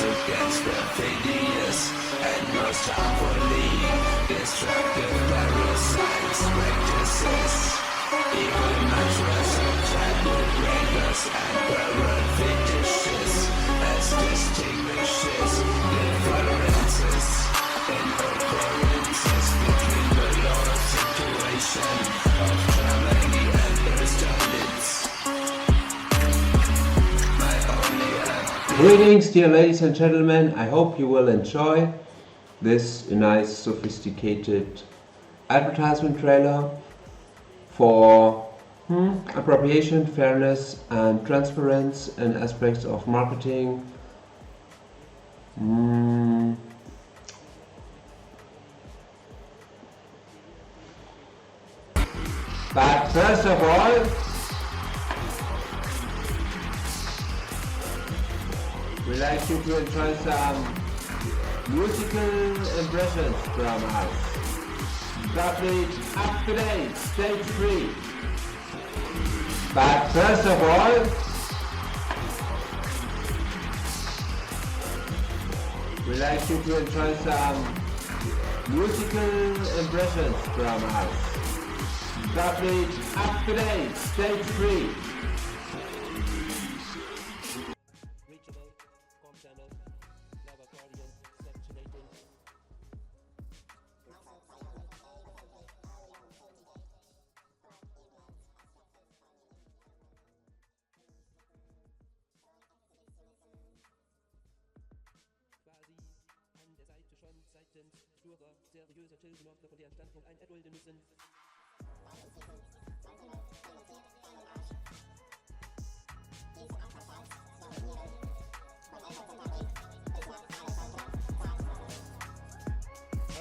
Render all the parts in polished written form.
against the hideous and most harmfully destructive parasites, practices. Evil mantras of childhood raiders and pervert fetishes as distinguishes differences in occurrences between the law situation of Germany and the States. Greetings, dear ladies and gentlemen. I hope you will enjoy this nice, sophisticated advertisement trailer for appropriation, fairness, and transparency in aspects of marketing. But first of all, we'd like you to enjoy some musical impressions from us. StarfleetUpTo.date, stage 3. But first of all, we'd like you to enjoy some musical impressions from us. StarfleetUpTo.date, stage 3. Sturer, seriöser Tilgen auf der vollen Standpunkt ein erdulden müssen.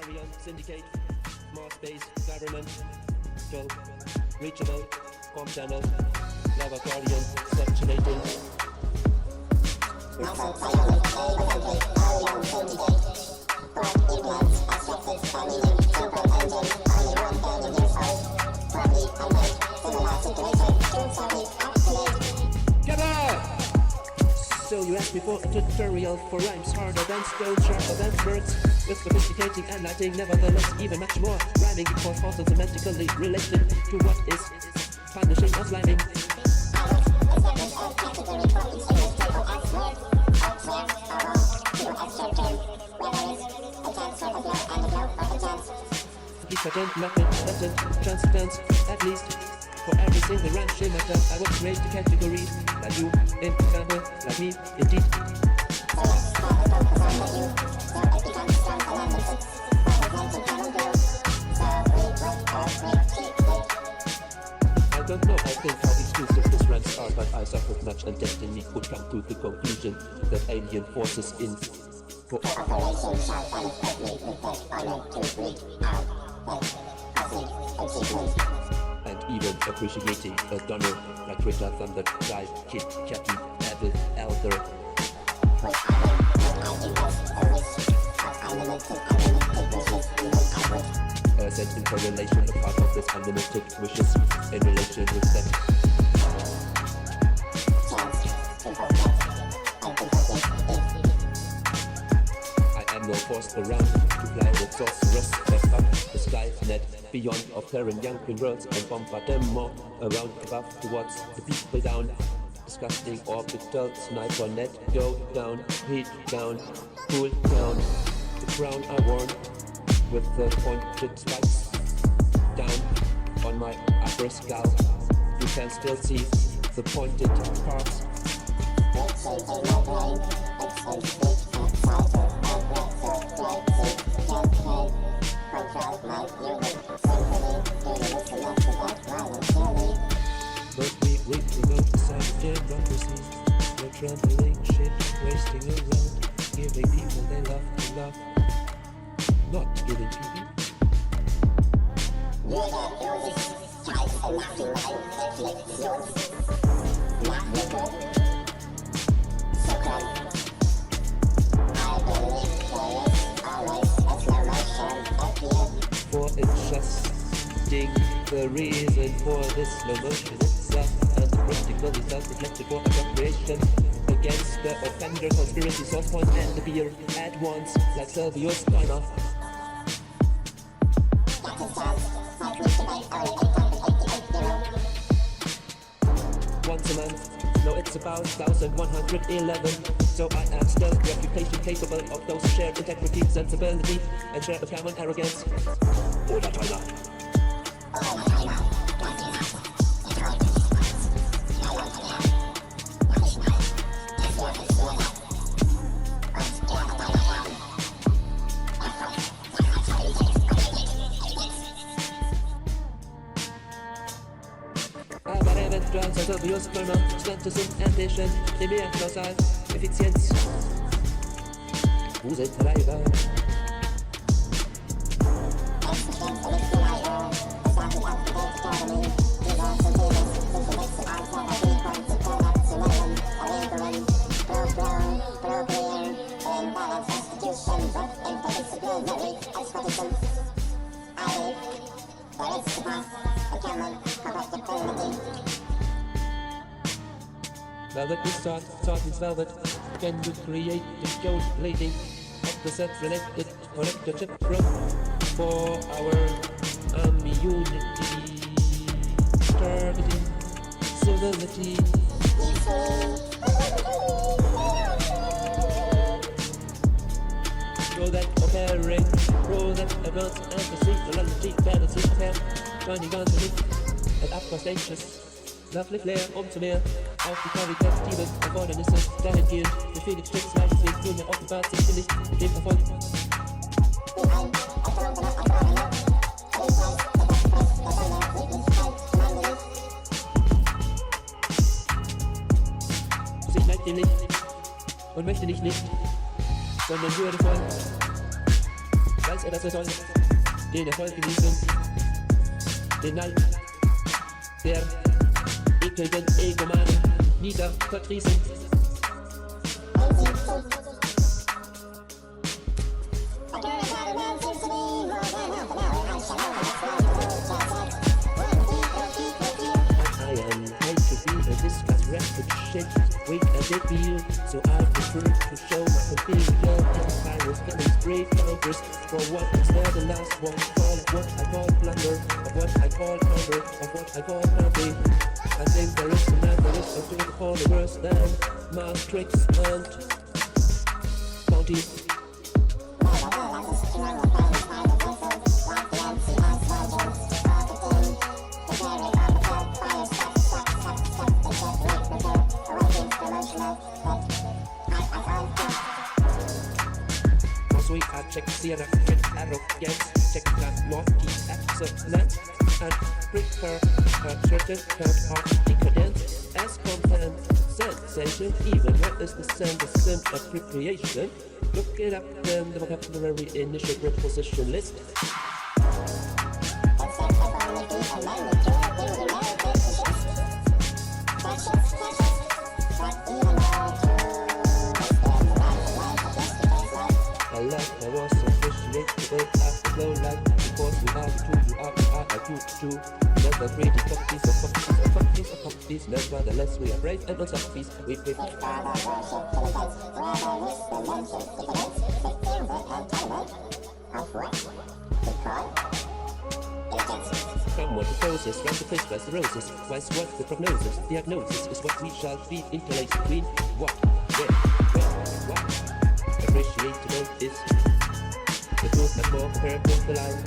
Arion, Syndicate, Mars Base, Government, Joe, Reachable, Com Channel, Lava Guardian, Section 18. So you asked me for a tutorial for rhymes harder than stone, sharper than words, with sophisticating and lighting, nevertheless even much more rhyming because also semantically related to what is punishing or sliming. Patent, method, transcendence, at least for every single rhyme schema that I would create the categories like you, in example, like me, indeed. I don't know, I think how exclusive these rhymes are, but I suffered much and destiny could come to the conclusion that alien forces in cooperation shall unfairly impact honor to breed out. And even appreciating a donor like Greta Thunder, Guy, Kid, Captain, Abel, Elder. Set in correlation a part of this unlimited wishes in relation with them. I am no forced around to fly with sorcerers that up the sky net beyond of tearing young queen worlds and bombard them more around above towards the people down. Disgusting orbital sniper net go down, heat down, cool down. The crown I worn with the pointed spikes down on my upper skull. You can still see the pointed parts. But we promote the side of democracy. We're trampling shit, wasting around, giving people they love to love, not giving people. For adjusting the reason for this slow motion itself and practically self-reflected for appropriation. against the offender, conspiracy, source point, and the beer at once, like Servius Kleiner. Once a month, no, it's about 1111. So I am still reputation capable of those shared integrity, sensibility, and share of common arrogance. Oder Kleiner. Also Servius Kleiner, Stand sind Ambition, primär Kausal, Effizienz. Wo sind Leiber? Velvet is thought is velvet. Can you create the gold lady of the set related connector chip from for our immunity, targeting, civility? Show that operate, roll that advance and the sequelity, fantasy affair, joining on to me at upper stages. Lovely Flair, zu mehr, auf die karitativen Erfordernisse dahingehend, der Felix Schicks Leistweg, nunmehr offenbart sich nicht dem Erfolg. Sie neigt dem Licht und möchte nicht, sondern würdevoll, weiß er, dass er soll, den Erfolg genießen, den Neid, der ekelnden Egomanen niedervertrießen. I am high to be a discuss rapid shit, weak as it feel, so I prefer to show my superior empire was getting straight counters for what is there the last one, call it what I call plunder, of what I call counter, of what I call copy. I think there is another list of doing all the worse than Maastricht and County. We are check Sierra, check arrogance, check that naughty excellence, and prepare a certain kind of decadence as content sensation, even what is the sim appropriation. Look it up in the vocabulary initial preposition list. I was officially today after slow life because we are two. Never greedy copies, nevertheless we are brave and on softies. We prefer Come what the process, round the place, rise the roses. Why's what the prognosis, diagnosis is what we shall feed, interlace between what, where, what. Appreciate to know is the truth that's more compared with the lie.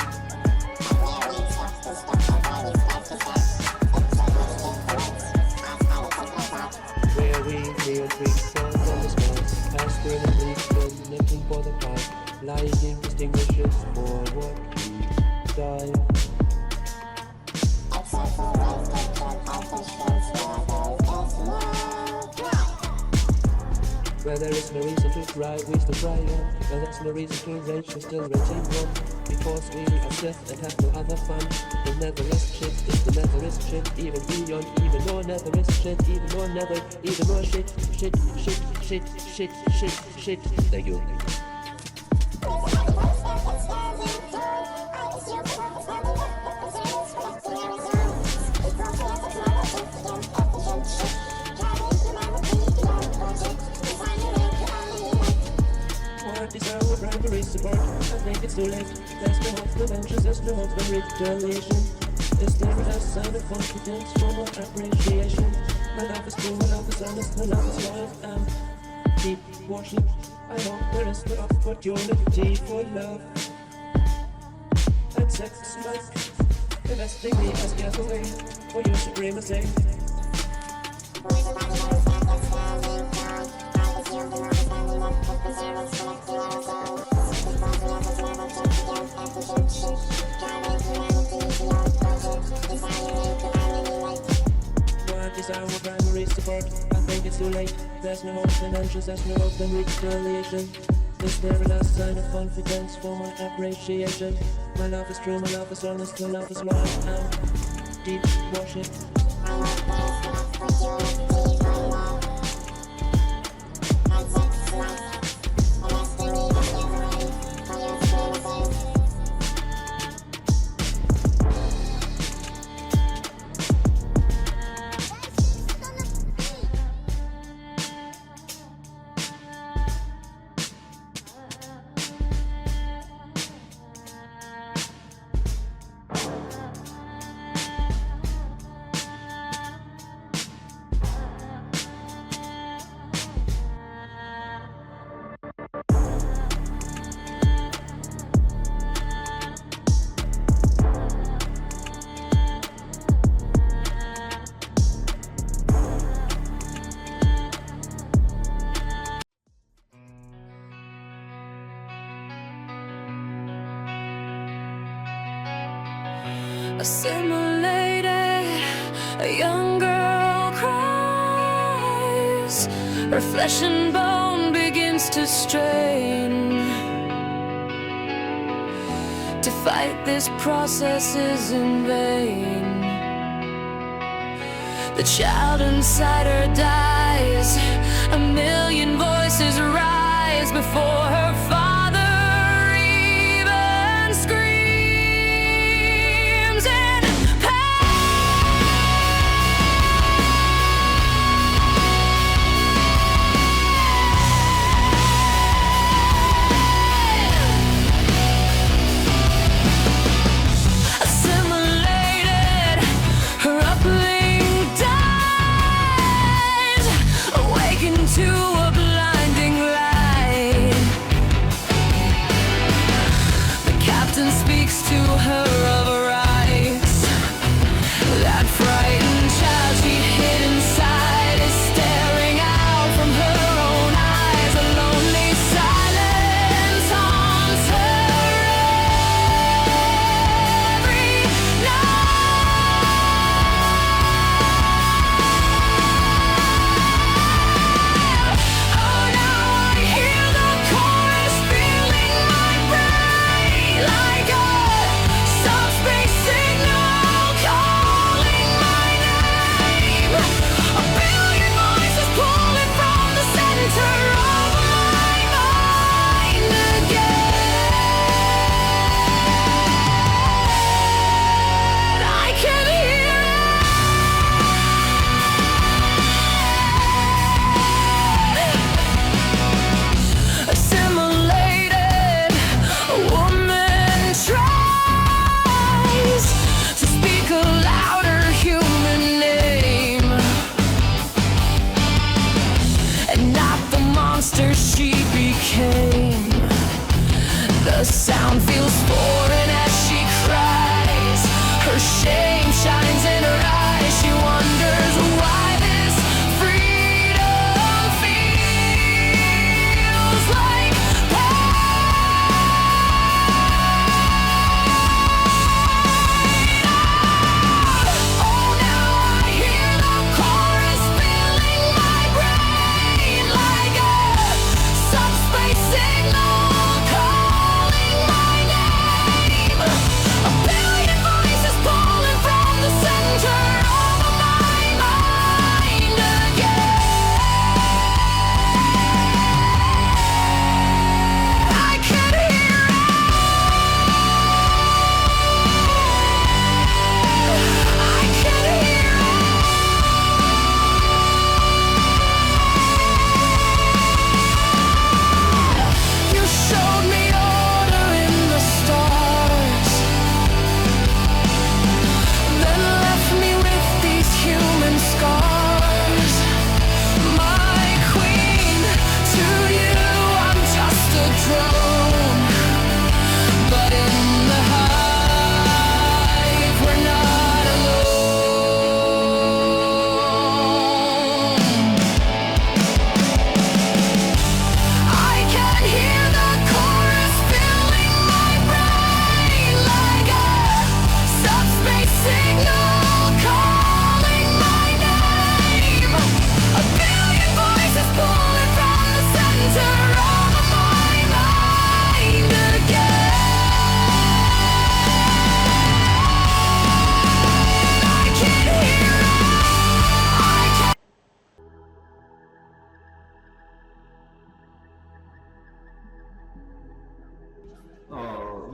Where we kneel, drink from the skies, aspirin and bleach, nothing for the pie, lying distinguishes for what we die. Where there is no reason to cry, we still cry on. Where there's no reason to rage, we still raging on. Because we are stiff and have no other fun. The nether is shit, is the nether is shit. Even beyond, even more nether is shit. Even more nether, even more shit. Thank you. Parties are our primary support. I think it's too late. There's no hope for vengeance, there's no hope for retaliation. Is there a sign of confidence for more appreciation? My love is true, my love is honest, my love is loyal and deep worship. I hope there is no opportunity for love and sex life. Investing me as getaway for your supremacy. Is our primary support. I think it's too late. There's no hope in entrance, there's no hope in retaliation. Is there a last sign of confidence for my appreciation? My love is true, my love is honest, my love is loyal and deep worship. Assimilated, a young girl cries. Her flesh and bone begins to strain. To fight this process is in vain. The child inside her dies. A million voices rise before her father even screams in assimilated, her uplink dies, awakened to a blinding light.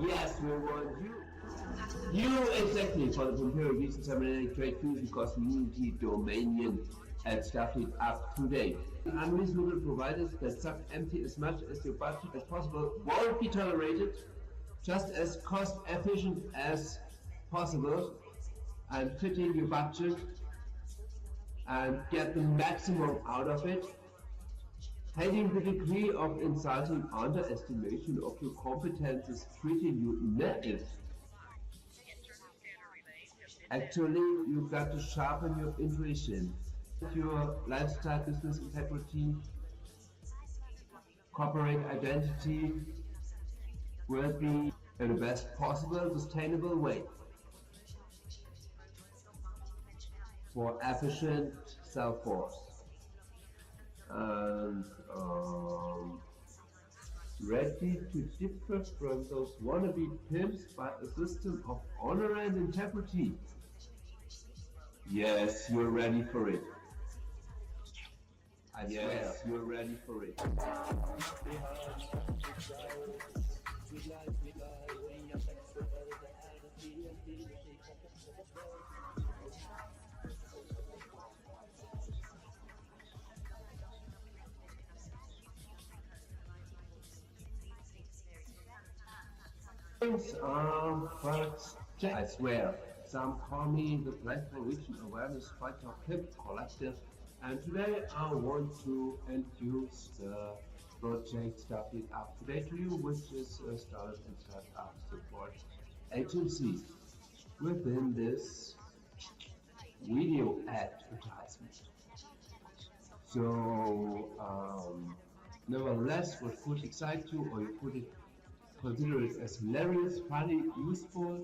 Yes, we want you. You exactly for the Imperial Reason Seminary Trade Fusion Community Dominion at starfleetUpTo.date. Unreasonable providers that suck empty as much as your budget as possible won't be tolerated, just as cost efficient as possible and fitting your budget and get the maximum out of it. Having the degree of insulting underestimation of your competences treating you naive. Actually, you've got to sharpen your intuition. Your lifestyle, business integrity, corporate identity will be in the best possible, sustainable way for efficient self-force. And ready to differ from those wannabe pimps by a system of honor and integrity. Yes, you're ready for it. I swear, you're ready for it. But I swear, some call me the Black Norwegian Awareness Fighter Pimp Collective, and today I want to introduce the project starfleetUpTo.date to you, which is a startup and startup support agency within this video advertisement. So, nevertheless, what could excite you, or you could consider it as hilarious, funny, useful,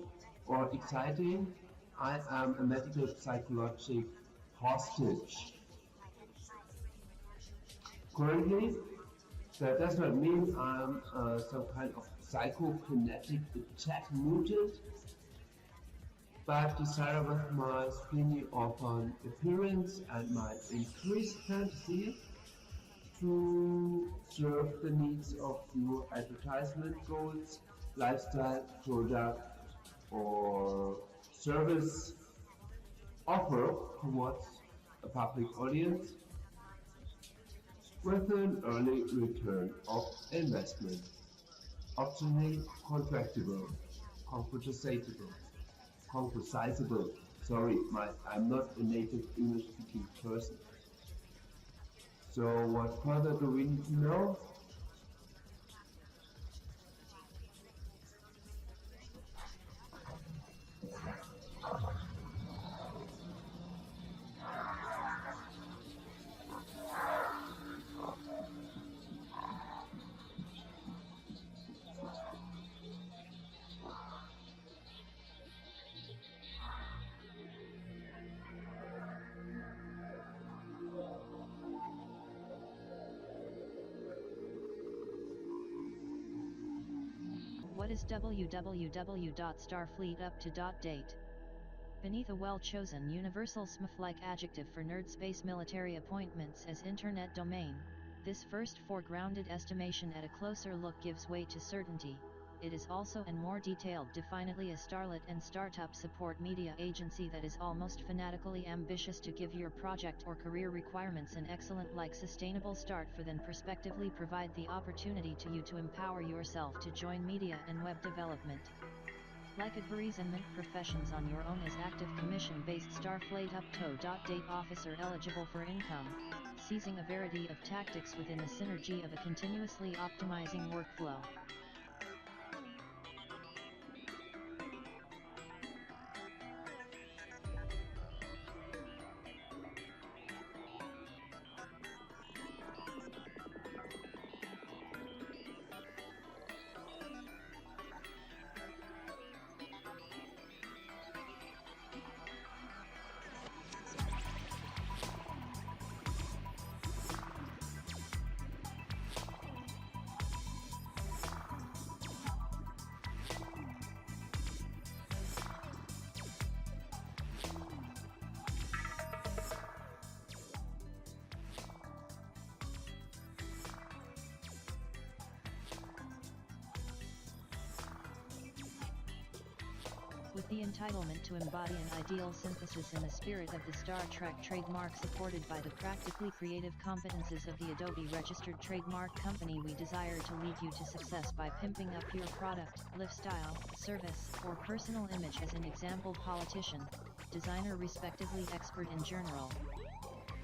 or exciting. I am a medical psychological hostage. Currently, that does not mean I'm some kind of psychokinetic attack mutant, but desire with my spinny open appearance and my increased fantasy to serve the needs of your advertisement goals, lifestyle, product, or service offer towards a public audience with an early return of investment, optionally contractable, concretizable. Sorry, I'm not a native English speaking person. So what further do we need to know? What is www.starfleetUpTo.date? Beneath a well-chosen universal SMF-like adjective for nerd space military appointments as internet domain, this first foregrounded estimation at a closer look gives way to certainty. It is also and more detailed definedly a starlet and startup support media agency that is almost fanatically ambitious to give your project or career requirements an excellent sustainable start for then prospectively provide the opportunity to you to empower yourself to join media and web development. Like adveries and mint professions on your own as active commission-based starfleetUpTo.date officer eligible for income, seizing a variety of tactics within the synergy of a continuously optimizing workflow. With the entitlement to embody an ideal synthesis in the spirit of the Star Trek trademark supported by the practically creative competences of the Adobe registered trademark company, we desire to lead you to success by pimping up your product, lifestyle, service, or personal image as an example politician, designer respectively expert in general.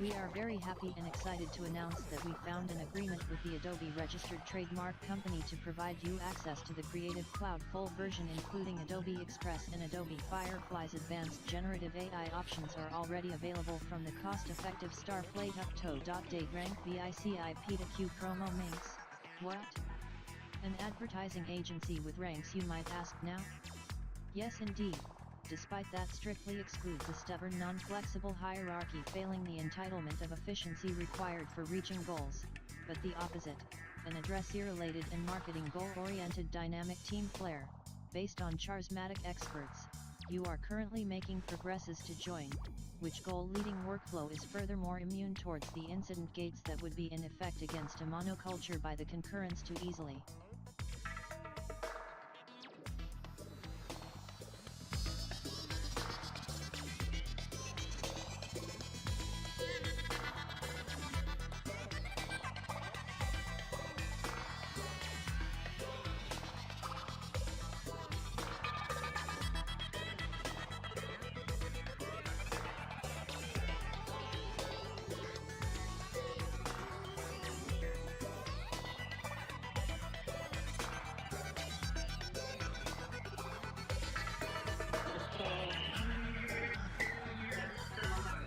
We are very happy and excited to announce that we found an agreement with the Adobe registered trademark company to provide you access to the Creative Cloud full version, including Adobe Express and Adobe Firefly's advanced generative AI options are already available from the cost-effective starfleetUpTo.date rank VICIP2Q promo minx. What? An advertising agency with ranks, you might ask now? Yes indeed. Despite that strictly excludes a stubborn non-flexible hierarchy, failing the entitlement of efficiency required for reaching goals, but the opposite, an address-related and marketing goal-oriented dynamic team flair, based on charismatic experts. You are currently making progresses to join, which goal-leading workflow is furthermore immune towards the incident gates that would be in effect against a monoculture by the concurrence too easily.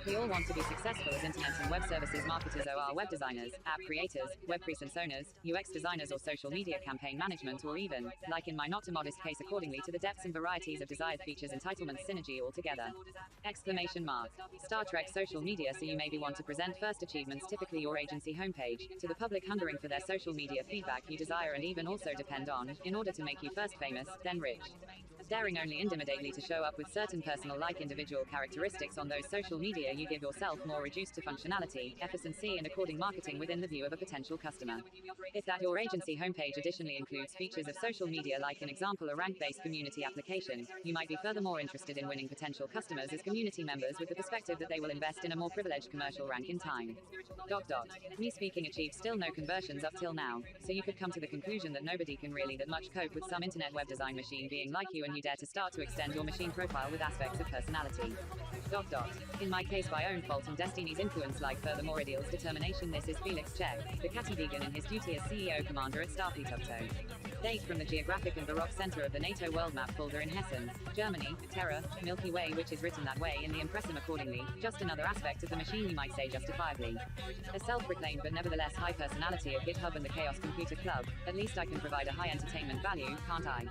We all want to be successful as internet and web services marketers, or web designers, app creators, web presentationers, UX designers, or social media campaign management, or even, like in my not too modest case, accordingly to the depths and varieties of desired features, entitlements, synergy altogether. Exclamation mark. Star Trek social media. So you maybe want to present first achievements, typically your agency homepage, to the public, hungering for their social media feedback you desire and even also depend on, in order to make you first famous, then rich. Daring only intimidately to show up with certain personal like individual characteristics on those social media, you give yourself more reduced to functionality, efficiency and according marketing within the view of a potential customer. If that your agency homepage additionally includes features of social media like an example a rank-based community application, you might be furthermore interested in winning potential customers as community members with the perspective that they will invest in a more privileged commercial rank in time. Me speaking achieved still no conversions up till now, so you could come to the conclusion that nobody can really that much cope with some internet web design machine being like you, and you dare to start to extend your machine profile with aspects of personality. In my case by own fault and Destiny's influence, like furthermore ideals determination. This is Felix Check, the catty vegan in his duty as CEO commander at starfleetUpTo.date from the geographic and baroque center of the NATO world map folder in Hessen, Germany, Terra, Milky Way, which is written that way in the impressum accordingly, just another aspect of the machine, you might say justifiably. A self-proclaimed but nevertheless high personality of GitHub and the Chaos Computer Club, at least I can provide a high entertainment value, can't I?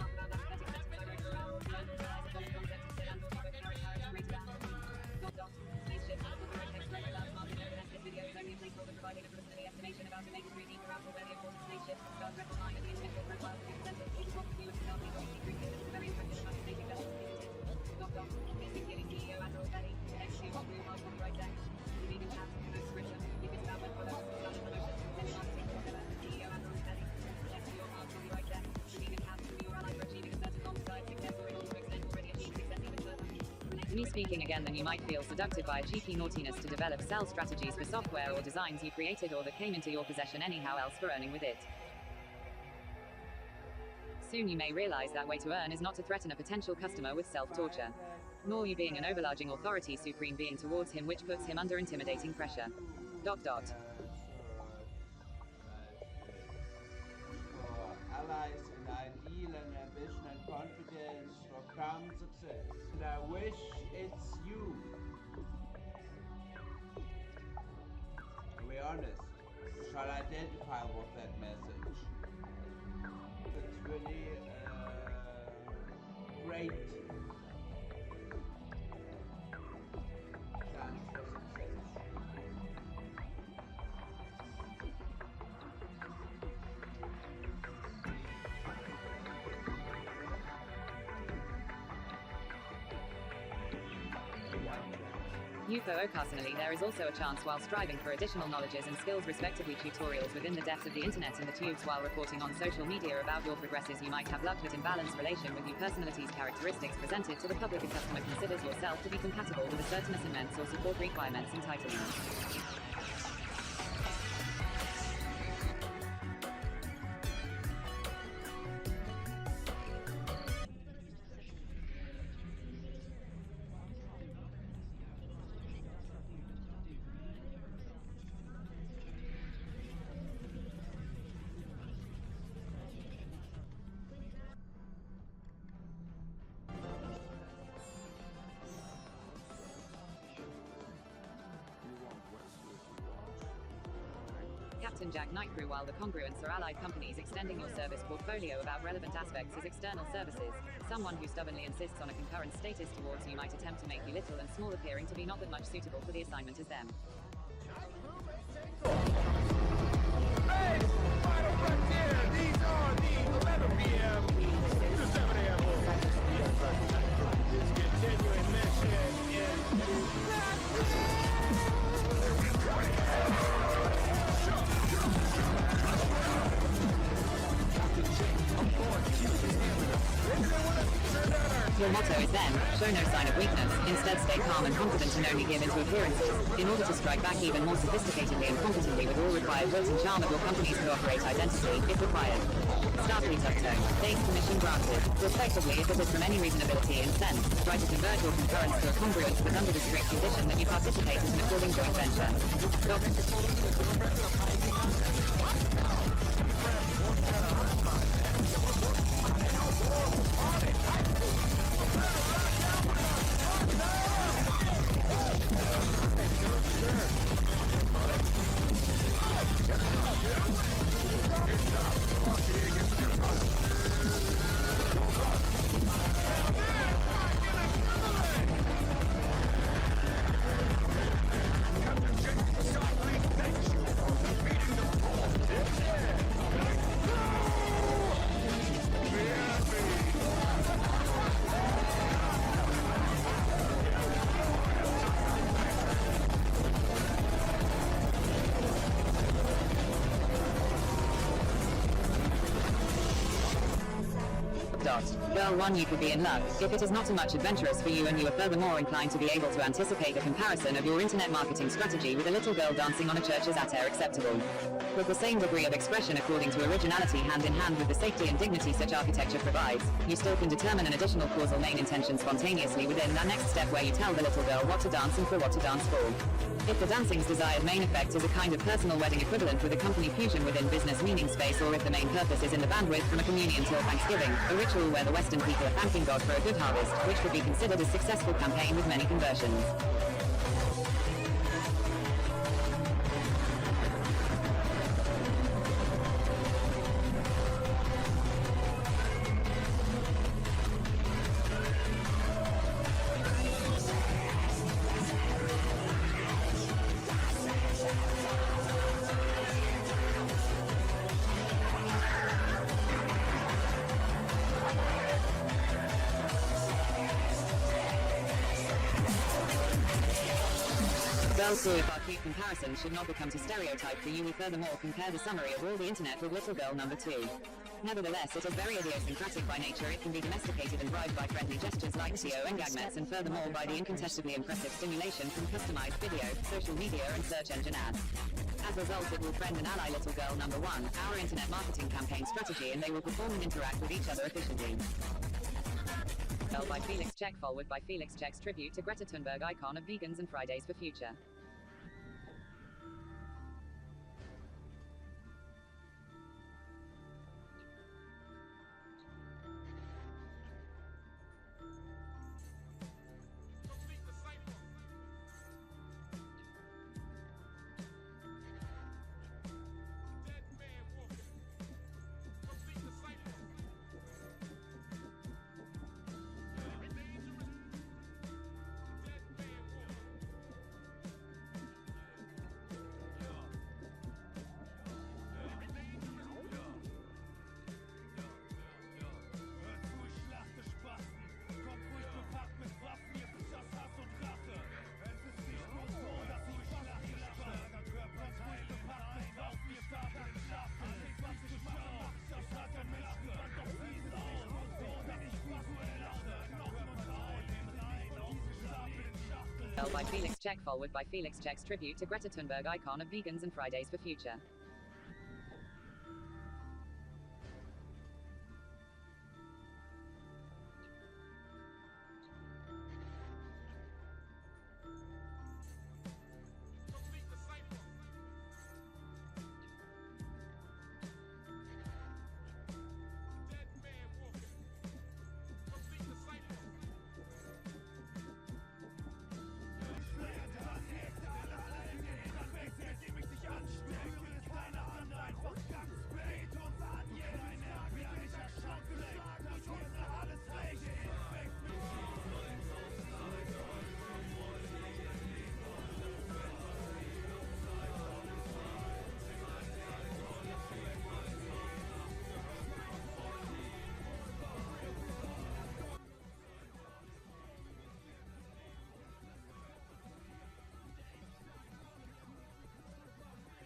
Me speaking again, then you might feel seducted by a cheeky naughtiness to develop sell strategies for software or designs you created or that came into your possession anyhow else for earning with it. Soon you may realize that way to earn is not to threaten a potential customer with self-torture, nor you being an overlarging authority supreme being towards him which puts him under intimidating pressure. Allies in ideal and ambition and confidence for crown success. And I wish it's you. To be honest, you shall identify with that message. It's really great chance for success. Personally, there is also a chance while striving for additional knowledges and skills respectively tutorials within the depths of the internet and the tubes while reporting on social media about your progresses you might have luck with imbalanced relation with you personalities characteristics presented to the public a customer considers yourself to be compatible with a certain assignments or support requirements entitlements. Captain Jack Night Crew. While the congruents are allied companies extending your service portfolio about relevant aspects as external services, someone who stubbornly insists on a concurrent status towards you might attempt to make you little and small appearing to be not that much suitable for the assignment as them. Hey, final frontier. These are the 11 p.m. to 7 a.m. This continuing mission is Your motto is then, show no sign of weakness, instead stay calm and confident and only give in to appearances, in order to strike back even more sophisticatedly and competently with all required wit and charm of your company's cooperate identity, if required. StarfleetUpTo.date permission granted. Respectively, if it is from any reasonability in sense, try to convert your concurrence to a congruence but under the strict condition that you participate in an according joint venture. Girl 1, you could be in luck, if it is not too much adventurous for you and you are furthermore inclined to be able to anticipate a comparison of your internet marketing strategy with a little girl dancing on a church's attire acceptable. With the same degree of expression according to originality hand in hand with the safety and dignity such architecture provides, you still can determine an additional causal main intention spontaneously within that next step where you tell the little girl what to dance and for what to dance for. If the dancing's desired main effect is a kind of personal wedding equivalent with a company fusion within business meaning space, or if the main purpose is in the bandwidth from a communion till Thanksgiving, a ritual where the Western people are thanking God for a good harvest, which would be considered a successful campaign with many conversions. Also, if our cute comparisons should not become to stereotype for you, we furthermore compare the summary of all the internet with little girl number 2. Nevertheless, it is very idiosyncratic by nature. It can be domesticated and bribed by friendly gestures like CO and gagmets, and furthermore by the incontestably impressive stimulation from customized video, social media and search engine ads. As a result, it will friend and ally little girl number 1, our internet marketing campaign strategy, and they will perform and interact with each other efficiently. By Felix Check, forward by Felix Check's tribute to Greta Thunberg, icon of vegans and Fridays for Future. by Felix Check, forward by Felix Check's tribute to Greta Thunberg, icon of vegans and Fridays for Future. Complete the cipher. Dead man walking. Complete the cipher.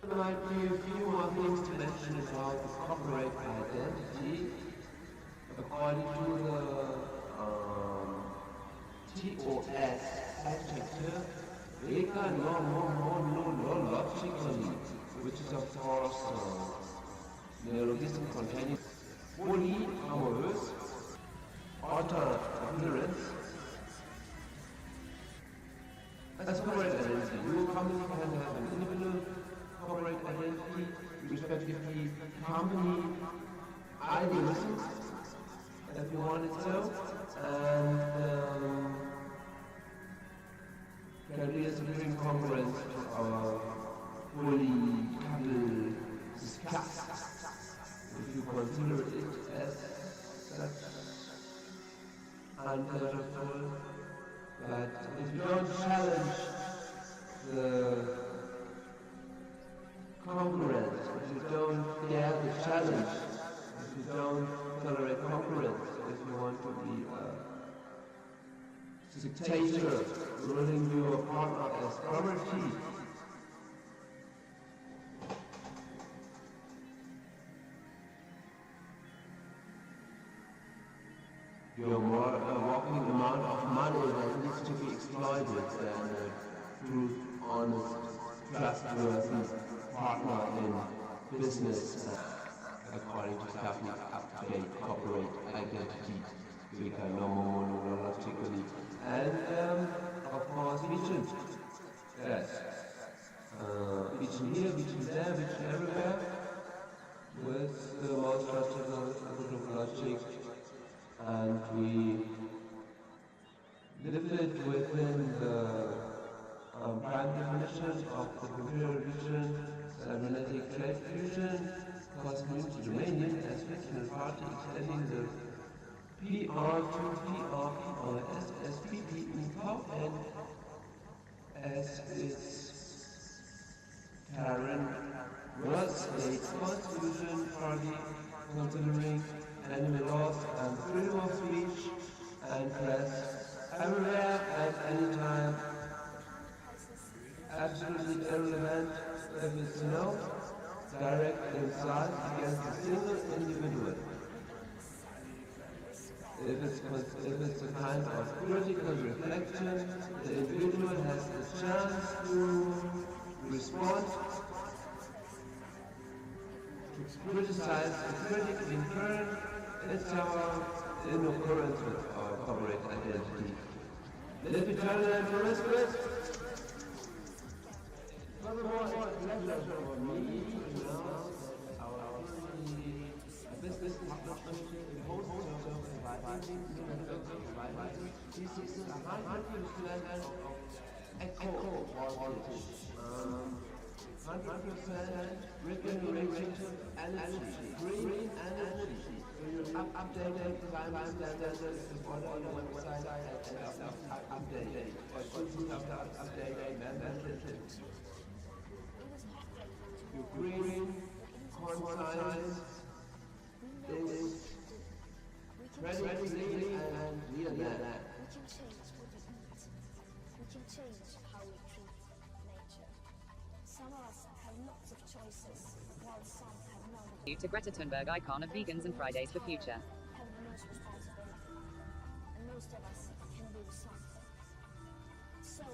There might be a few more things to mention about the corporate identity. According to the TOS adjective, economologically, which is of course neologism containing polyamorous, outer appearance. As corporate identity, your company can have an individual corporate identity, respectively company idealism, if you want it so, and can be a supreme concurrence to our poly-couple discuss, if you consider it as such unpleasurable. But if you don't challenge the concurrence, if you don't dare the challenge, if you don't tolerate concurrence, if you want to be a dictator ruling your partner as property, your walking amount of money that needs to be exploited than a true, honest, trustworthy partner in business, according to starfleetUpTo.date corporate identity, economologically, and of course vision. Yes, vision here, vision there, vision everywhere, with the most logical logic. And we live it within the prime definition of the computer vision, cybernetic trade fusion, cosmic dominion as fictional party extending the PR to PR, PRS, SPP, UVN as its parent world state constitution party, considering enemy laws and freedom of speech and press everywhere at any time. Absolutely irrelevant if it's no direct insult against a single individual. If it's a kind of critical reflection, the individual has the chance to respond, to criticize the critic in turn. It's our in accordance with our corporate identity. Live eternal and promiscuous. Furthermore, it's a pleasure for me to announce that our business is the host of this is 100% echo quality. 100% regenerative energy, green energy. Updated climate standards is on the website and updated. Updated membership. Your green conscience is ready and near that. We can change what we eat. We can change how we treat nature. Some of us have lots of choices, while some have none. To Greta Thunberg, icon of vegans and Fridays for Future. Have the most responsibility, and most of us can do something. So,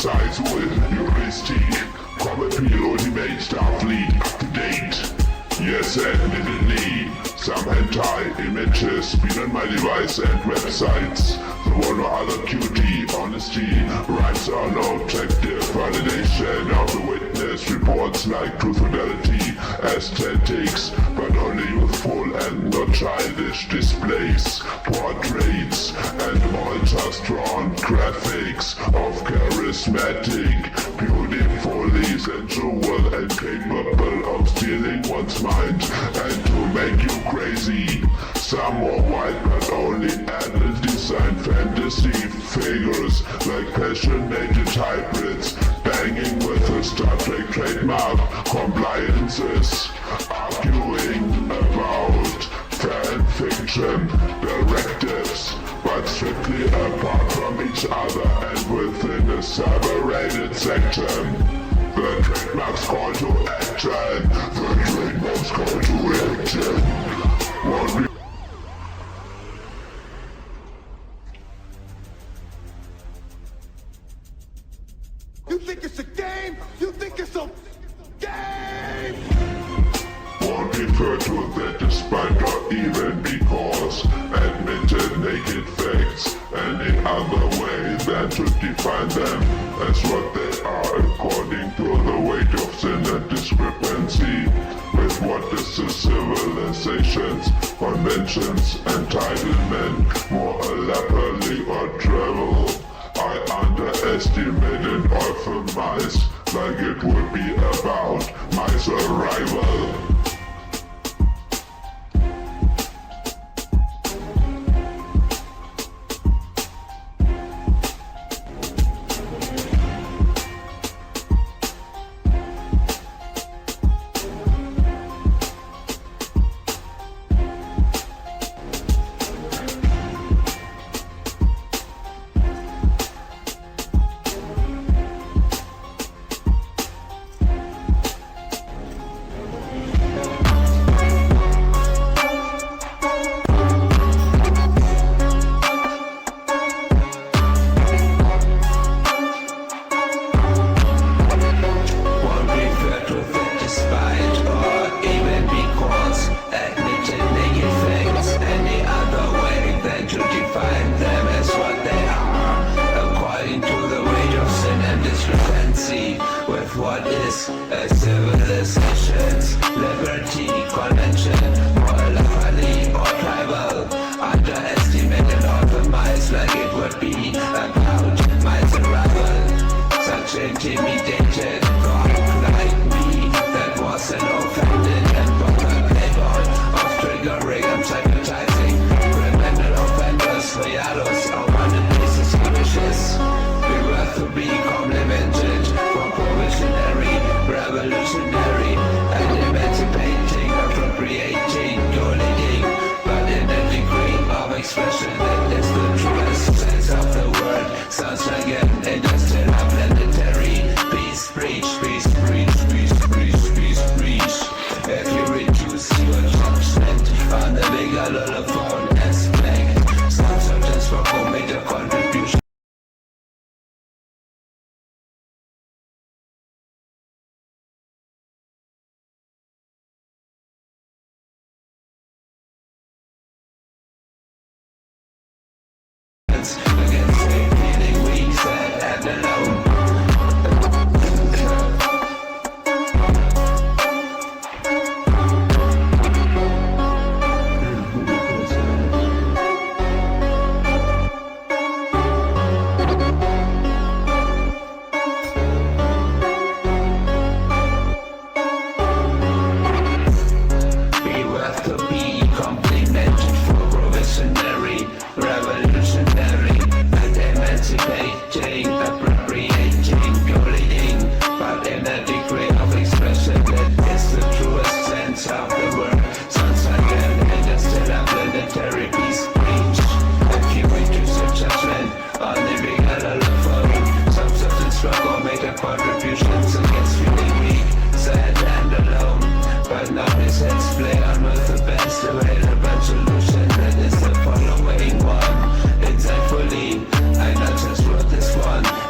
Insights with Heuristic. Comet Ultimate Starfleet up-to-date. Yes, admittedly, some hentai images been on my device and websites. The one or other cutie, honesty, rights are no objective validation of the witness. Reports like truth, fidelity, aesthetics, but only youthful and not childish displays, portraits, and all just drawn graphics of charismatic, beautifully sensual and capable of stealing one's mind and to make you crazy. Some more white but only adult design fantasy figures like passionated hybrids banging with a Star Trek trademark compliances, arguing about fan fiction directives, but strictly apart from each other and within a separated section. The trademarks call to action. The trademarks call to action. What we You think it's a game? You think it's a game? won't refer to that despite or even because admitted naked facts any other way than to define them as what they are according to the weight of sin and discrepancy with what is the civilization's conventions entitlement more elaborately or travel. I underestimate and euphemize like it would be about my survival. With what is a civilization's liberty convention, more elaborately or tribal, underestimate and optimize like it would be about my survival. Such intimidated God like me that wasn't offended and proper playboy of triggering and psychotizing criminal offenders, loyalos, or wanted basis wishes. We were to be complimented for provisionary, revolutionary, and emancipating, appropriating, donating, but in a degree of expression that is the truest sense of the word. Sounds like an interstellar planetary peace preach, peace preach, peace preach, peace preach. If you reduce your judgment on the megalophone aspect, some subjects for made a contribution. Against a feeling weak, sad and alone. We were to be complimented for provisionary, revolutionary, and emancipating, appropriating, violating, but in a degree of expression that is the truest sense of the word. Sounds like an interstellar planetary peace preach. If you reduce your judgment on living alone, some substance struggle made a contributions against feeling weak, sad and alone. But now his heads play on with the best available solution that is the following one. Insightfully, I not just wrote this one.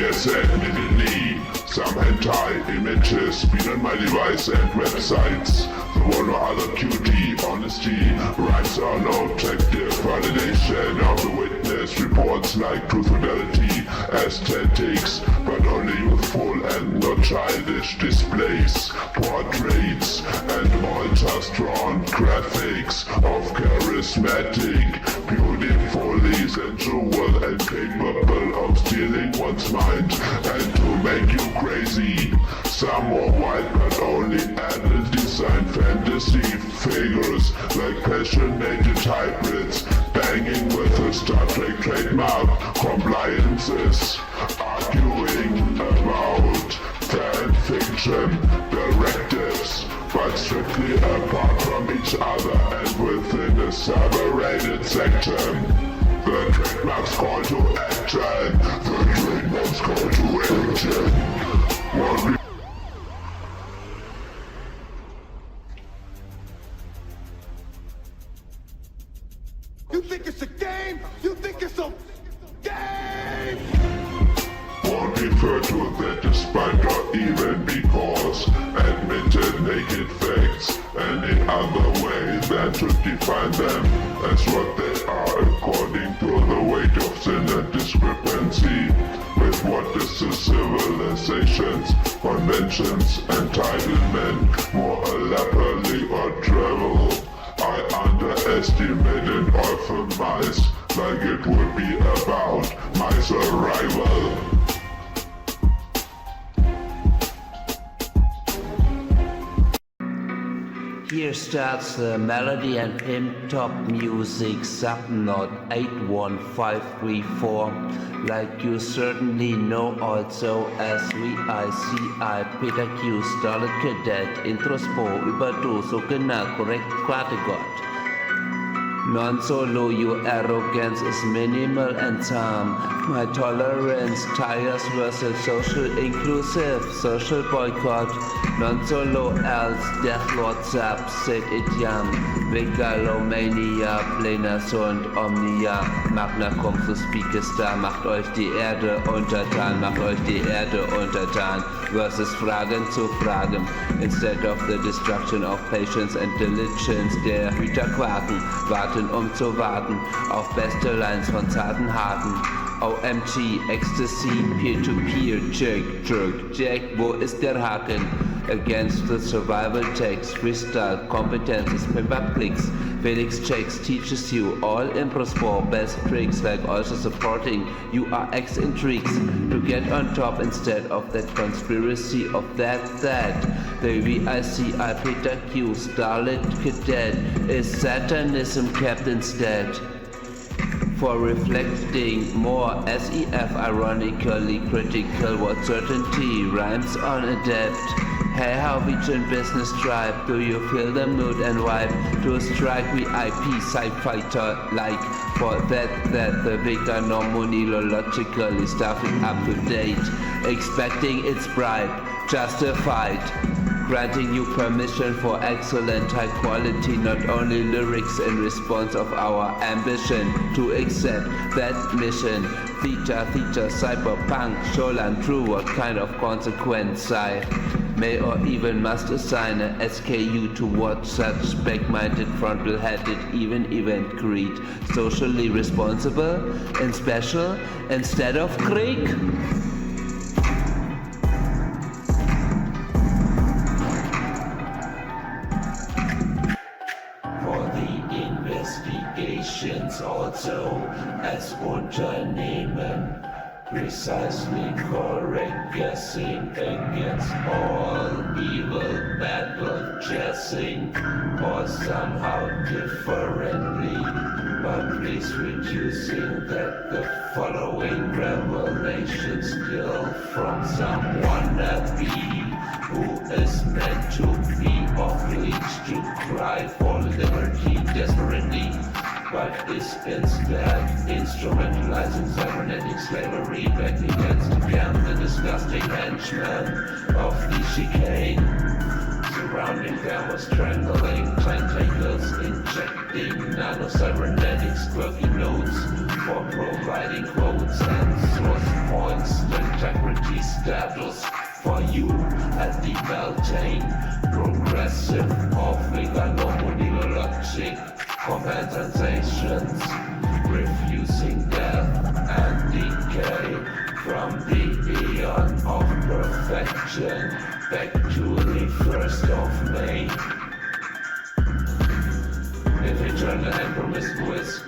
Yes, admittedly, some hentai images been on my device and websites. The one or other cutie, honesty, rights are no objective validation of the witness. Reports like truth, fidelity, aesthetics, but only youthful and not childish displays, portraits, and ultra-strong graphics of charismatic, beautifully sensual and capable of stealing one's mind and to make you crazy. Some more white but only adult design fantasy figures like passionated hybrids banging with a Star Trek trademark compliances, arguing about fan fiction directives, but strictly apart from each other and within a separated section. The trademarks call to action. The trademarks call to action. What we You think it's a game? You think it's a game? won't refer to that despite or even because admitted naked facts any other way than to define them as what they are according to the weight of sin and discrepancy with what is the civilization's conventions entitlement more elaborately or travel. I underestimate and euphemize like it would be about my survival. Here starts the melody and pimp top music subnode 81534. Like you certainly know also as VICI Peter Q Starlet Cadet Introspo Überdoso genau korrekt Quategott. Non-solo, your arrogance is minimal and calm. My tolerance tires versus social inclusive, social boycott. Non-solo else, Death Lord Sub, said it young. Megalomania, Plena Sund, Omnia, Magna Cum Suspicesta, macht euch die Erde untertan, macht euch die Erde untertan. Versus Fragen zu Fragen, instead of the destruction of patience and diligence, der Hüter quaken, warten zu warten, auf beste Lines von zarten Haken. OMG, Ecstasy, Peer-to-Peer, Jerk, Jack, wo ist der Haken? Against the survival text, freestyle, competences, pimp-up clicks. Felix checks, teaches you all impro best tricks, like also supporting URX intrigues to get on top instead of that conspiracy of that. The VICI Peter Q Starlet Cadet is Satanism kept instead. For reflecting more SEF ironically critical what certainty rhymes on adept. Hey, how Norwegian business tribe, do you feel the mood and vibe to strike VIP side fighter like for that the Vega no monologically stuffing up to date, expecting its bribe, justified. Granting you permission for excellent high quality, not only lyrics in response of our ambition to accept that mission. Theta, cyberpunk, Sholan, true, what kind of consequence I may or even must assign a SKU to what such spec-minded, frontal-headed, even event greed, socially responsible and special instead of Krieg? Investigations also as Unternehmen, precisely correct guessing against all evil battle chessing, or somehow differently, but please reducing that the following revelation still from some wannabe who is meant to be of reach to cry for liberty desperately, but is instead instrumentalizing cybernetic slavery back against again the disgusting henchmen of the chicane. Surrounding them was strangling tentacles, injecting nano-cybernetics quirky notes for providing quotes and source points, detecting status for you at the Beltane. Progressive of veganomodologic compensations, refusing death and decay from the eon of perfection back to the 1st of May. If eternal and promiscuous.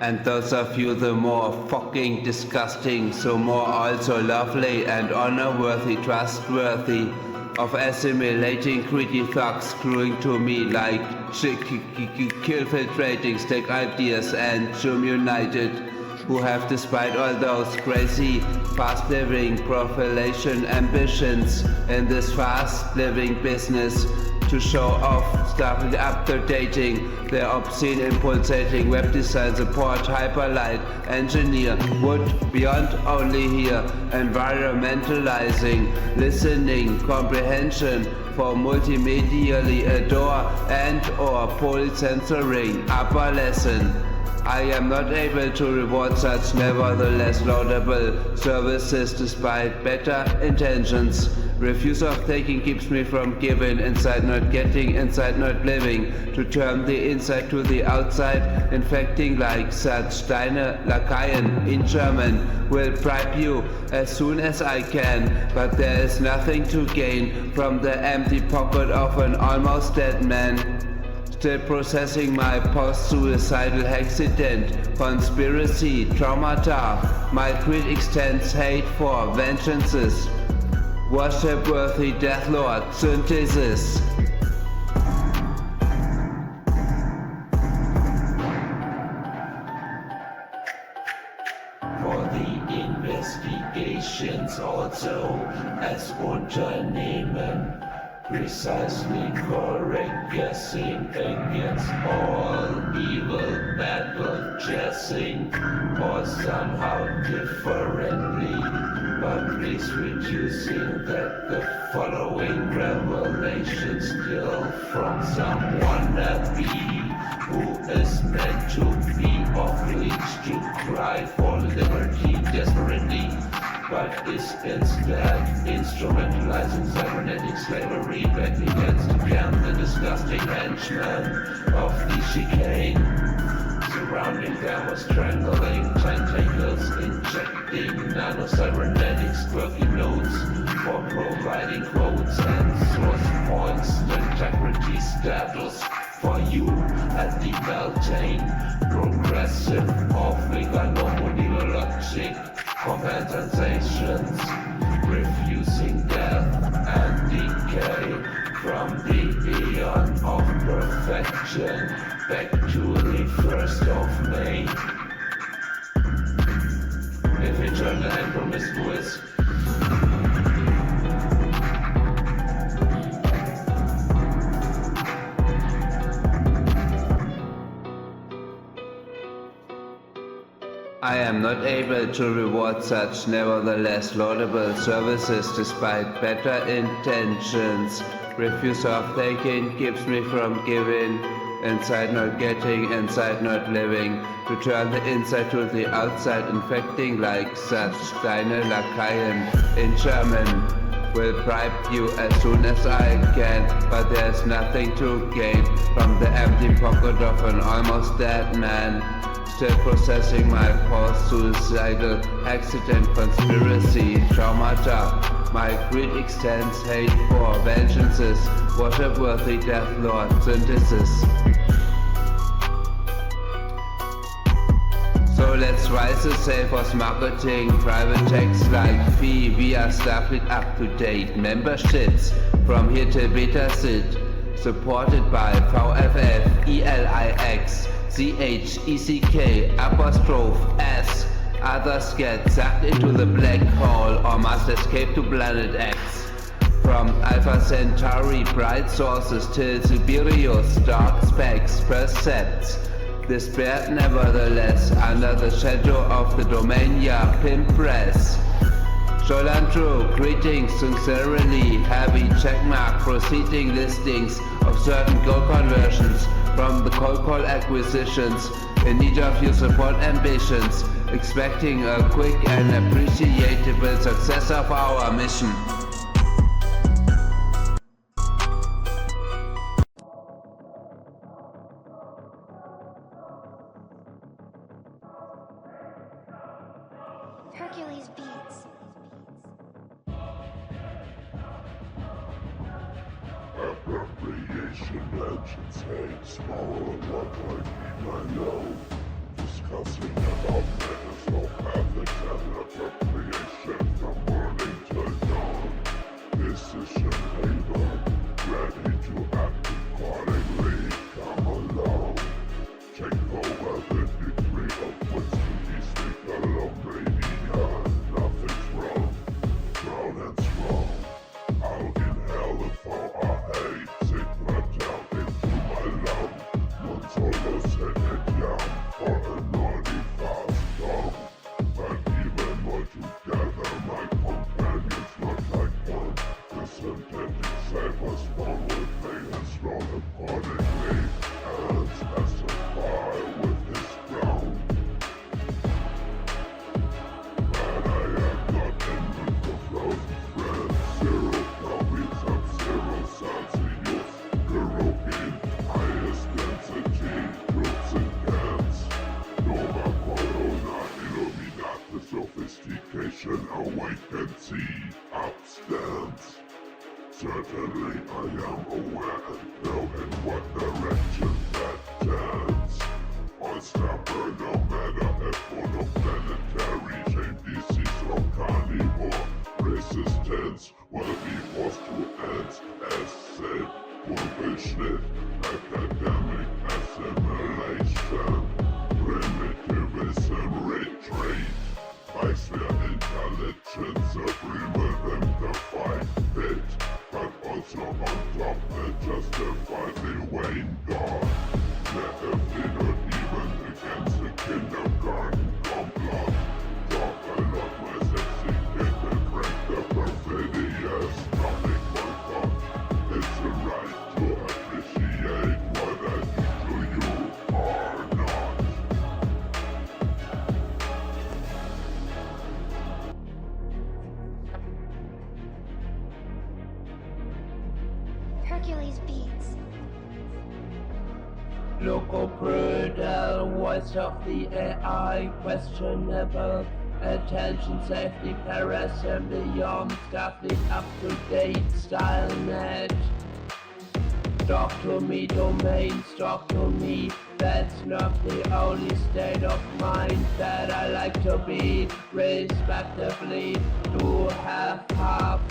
And those of you the more fucking disgusting, so more also lovely and honor-worthy, trustworthy, of assimilating greedy thugs screwing to me like kill-filtrating stack ideas and united, who have, despite all those crazy fast-living profilation ambitions in this fast-living business, to show off StarfleetUpTo.dating, their obscene impulsating web design support hyperlight engineer would beyond only here environmentalizing listening comprehension for multimedially adore and or polysensoring upper lesson. I am not able to reward such nevertheless laudable services despite better intentions. Refuse of taking keeps me from giving, inside not getting, inside not living. To turn the inside to the outside, infecting like such deine Lakaien in German. Will bribe you as soon as I can, but there is nothing to gain from the empty pocket of an almost dead man. Still processing my post-suicidal accident, conspiracy, traumata. My creed extends hate for vengeances. Worship-worthy Death Lord synthesis. For the investigations also as Unternehmen. Precisely correct guessing against all evil battle chessing, or somehow differently, but please reducing that the following revelation still from someone who is meant to be of reach to cry for liberty desperately, but is instead instrumentalizing cybernetic slavery back against again the disgusting henchmen of the chicane. Surrounding them was strangling tentacles, injecting nano-cybernetics working nodes for providing quotes and source points, integrity status for you at the Beltane. Progressive of veganomodologic compensations, refusing death and decay from the eon of perfection back to the 1st of May. If eternal and promiscuous. I am not able to reward such nevertheless laudable services despite better intentions. Refuse of taking keeps me from giving, inside not getting, inside not living. To turn the inside to the outside, infecting like such deine Lakaien in German. Will bribe you as soon as I can, but there's nothing to gain from the empty pocket of an almost dead man. Still processing my post-suicidal accident, conspiracy, traumata. My greed extends hate for vengeances, worship-worthy Death Lord synthesis. So let's rise the Salesforce marketing, private text like fee via StarfleetUpTo.date memberships from here till beta sit, supported by VFF ELIX CHECK ''S. Others get sucked into the black hole or must escape to planet X. From Alpha Centauri bright sources till Siberius dark specks percepts. Despaired nevertheless under the shadow of the Domania pin press. Jolandro, greetings sincerely, heavy checkmark proceeding listings of certain gold conversions from the cold call acquisitions. In need of your support ambitions, expecting a quick and appreciable success of our mission. Hercules Beats. Appropriation engines hate smaller and what I know. Discussing about matters of ethics and appropriation from morning till dawn. Decision labor, ready to act accordingly. Come along, take over the degree of wisdom. You speak alone, baby. Nothing's wrong, proud and strong. I'll inhale the foul hate, sit right down into my lung. One solo set it down for a naughty fast song. But even more together, my companions not like one. The synthetic sabers spawn with players roll accordingly, and specify with his ground. But I am not in with the frozen thread. Zero copies of zero Celsius. European highest density groups and cans. Nova Corona Illuminati sophistication awake see upstands. Certainly I am aware and know in what direction that tends. Unstopper no matter if monoplanetary shape disease or carnivore resistance will be forced to end as said Bullshit, academic assimilation, primitivism retreat, vice their intelligence agree with them to fight it, but also on top they justify the Wayne God. If they not even against the kindergarten complot, talk a lot my sexy kid and break the perfidious topic boycott. It's a right to appreciate what I do to you or not. Hercules Beats. Local brutal, voice of the AI, questionable. Attention, safety, parassem, beyond, starfleet up-to-date, style net. Talk to me, domains, talk to me. That's not the only state of mind that I like to be. Respectively, to half.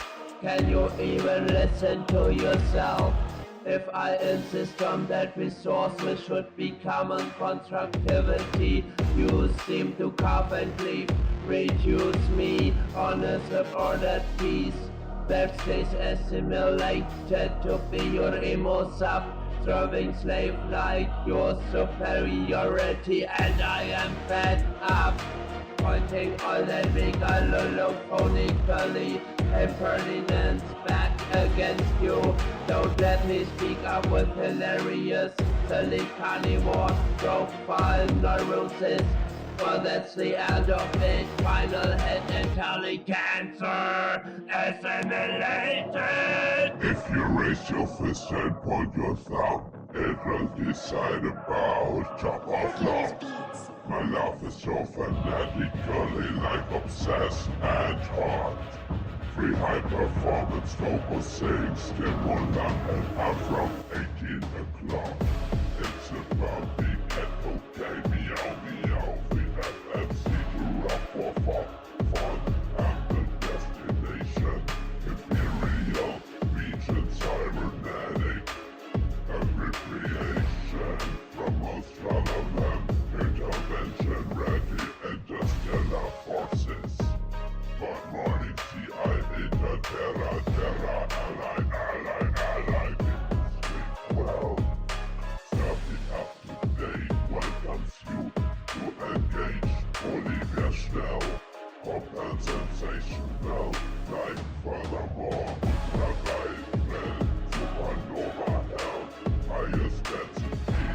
Can you even listen to yourself? If I insist on that resources should be common constructivity, you seem to confidently reduce me on a subordered piece that stays assimilated to be your emo sub, serving slave like your superiority, and I am fed up. Pointing all that megalophonically impertinence back against you. Don't let me speak up with hilarious silly carnivore profile neurosis. Well, that's the end of it. Final head entirely cancer assimilated. If you raise your fist and point your thumb, it will decide about top of love. My love is so fanatically like obsessed and hot. Free high performance focusing, stimulant and up from 18 o'clock. It's about the okay, meow meow, VFMC to rock for fun, and the destination, imperial, region cybernetic, appropriation from most relevant, intervention ready, interstellar forces. Good morning, CI, Terra, ally, sleep well. Starfleet up-to-date welcomes you to engage Olivia Schnell. Compound sensational, like furthermore, ultraviolet, supernova health, highest density,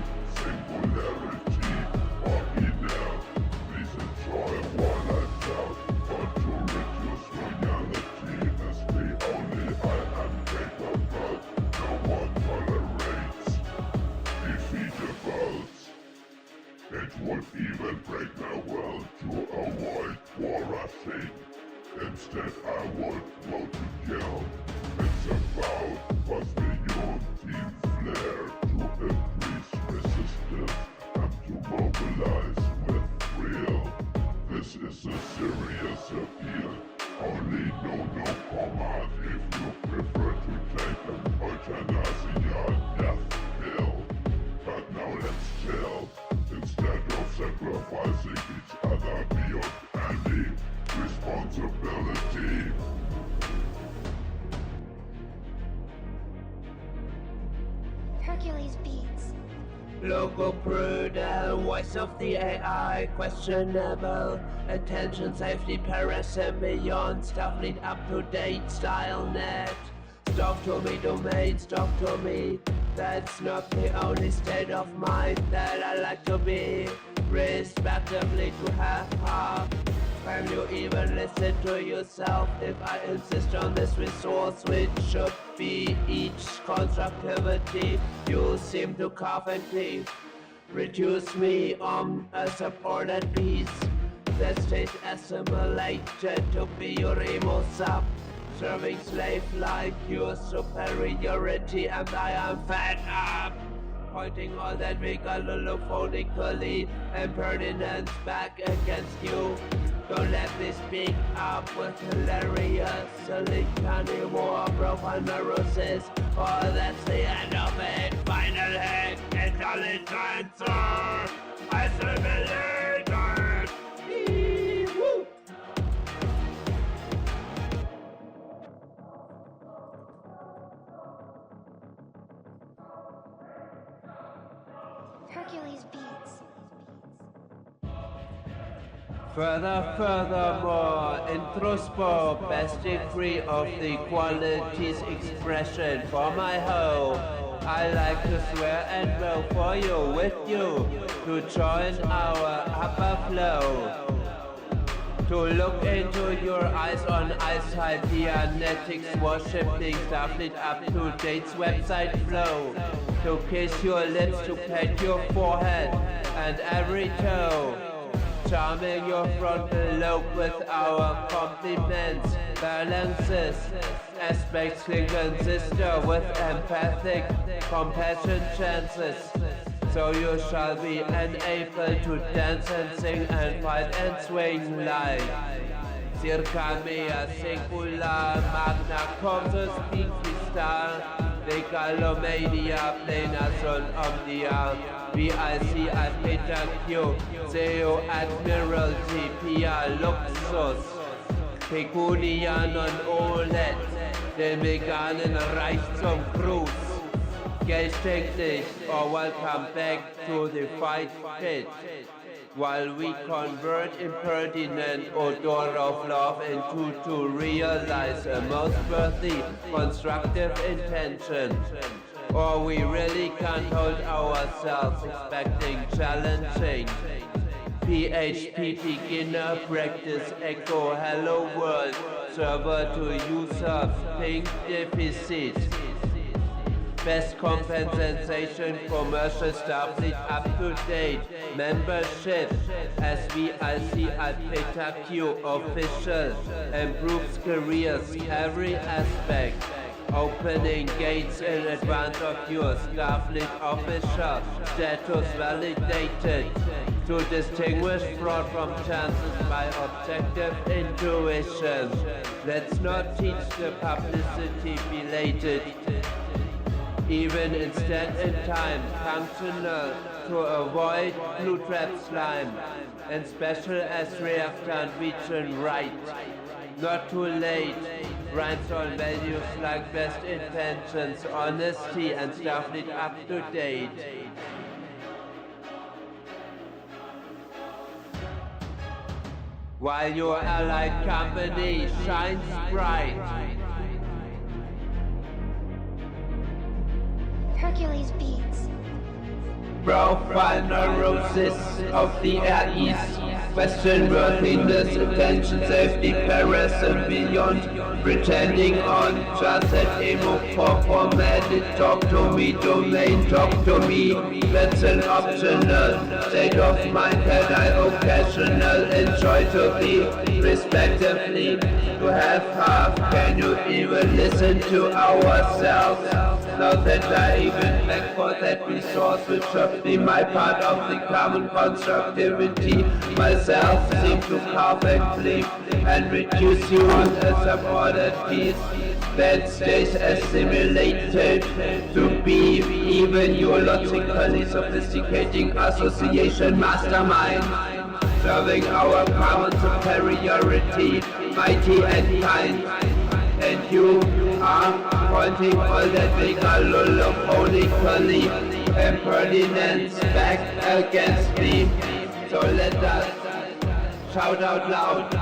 would even break my will to avoid war, I think. Instead I would vote to kill. It's about postme flair to increase resistance and to mobilize with real. This is a serious appeal. Only no command if you prefer to take an euthanasia death pill. But now let's chill. Instead of sacrificing each other beyond any responsibility. Hercules beats. Logo brutal, voice of the AI, questionable. Attention, safety, parasymbiont, Starfleet up-to-date, style net. Stop to me, domain, stop to me. That's not the only state of mind that I like to be. Respectively to have half. Can you even listen to yourself if I insist on this resource, which should be each constructivity you seem to carve and cleave? Reduce me a supported piece that stays assimilated to be your emo sub. Serving slave like your superiority, and I am fed up. Pointing all that megalophonic impertinence back against you. Don't let me speak up with hilarious silly carnivore profile neurosis. Oh, that's the end of it. Finally, intelligence assimilated. Woo! Hercules beats. Furthermore, introspo, best degree of the qualities expression for my hoe. I like to swear and blow for you, with you, to join our upper flow. To look into your eyes on eyesight, Dianetics worshipping Starfleet up-to-date's website flow. To kiss your lips, to pet your forehead and every toe. Charming your frontal lobe with our compliments, balances, aspects clingon sister with empathic compassion chances. So you shall be enabled to dance and sing and fight and swing like circa mea secula magna cursus star megalomania plena son omnia. VIC Peter Q, CEO Admiralty, Pia Luxus, Pecunia non olet, den veganen Reichtum Gruß. Geld schenkt nicht, or welcome back to the fight pit. While we convert impertinent odor of love into to realize a most worthy constructive intention. Or we really can't hold ourselves expecting challenging. PHP beginner practice echo hello world server to user ping deficit. Best compensation commercial Starfleet up-to-date membership SVIC at PetaQ official improves careers every aspect. Opening gates in advance of your Starfleet official status validated to distinguish fraud from chances by objective intuition. Let's not teach the publicity belated. Even instead in time, functional to avoid blue trap slime and special as reactant region right. Not too late, rhymes on values like best intentions, honesty and Starfleet up-to-date. While your allied company shines bright. Hercules beats. Profile neurosis of the Air East. Question worthiness, attention, safety, Paris and beyond. Pretending on, just that emo pop formatted. Talk to me, domain, talk to me. That's an optional state of mind that I occasional enjoy to be, respectively. To have half, can you even listen to ourselves? Now that I even back for that resource, which should be my part of the common constructivity. Myself seem to carve and flip and reduce you on a subordered piece that stays assimilated to be even your logically sophisticating association mastermind, serving our common superiority, mighty and kind. And you are pointing all that megalopolically impertinence back against me. So let us shout out loud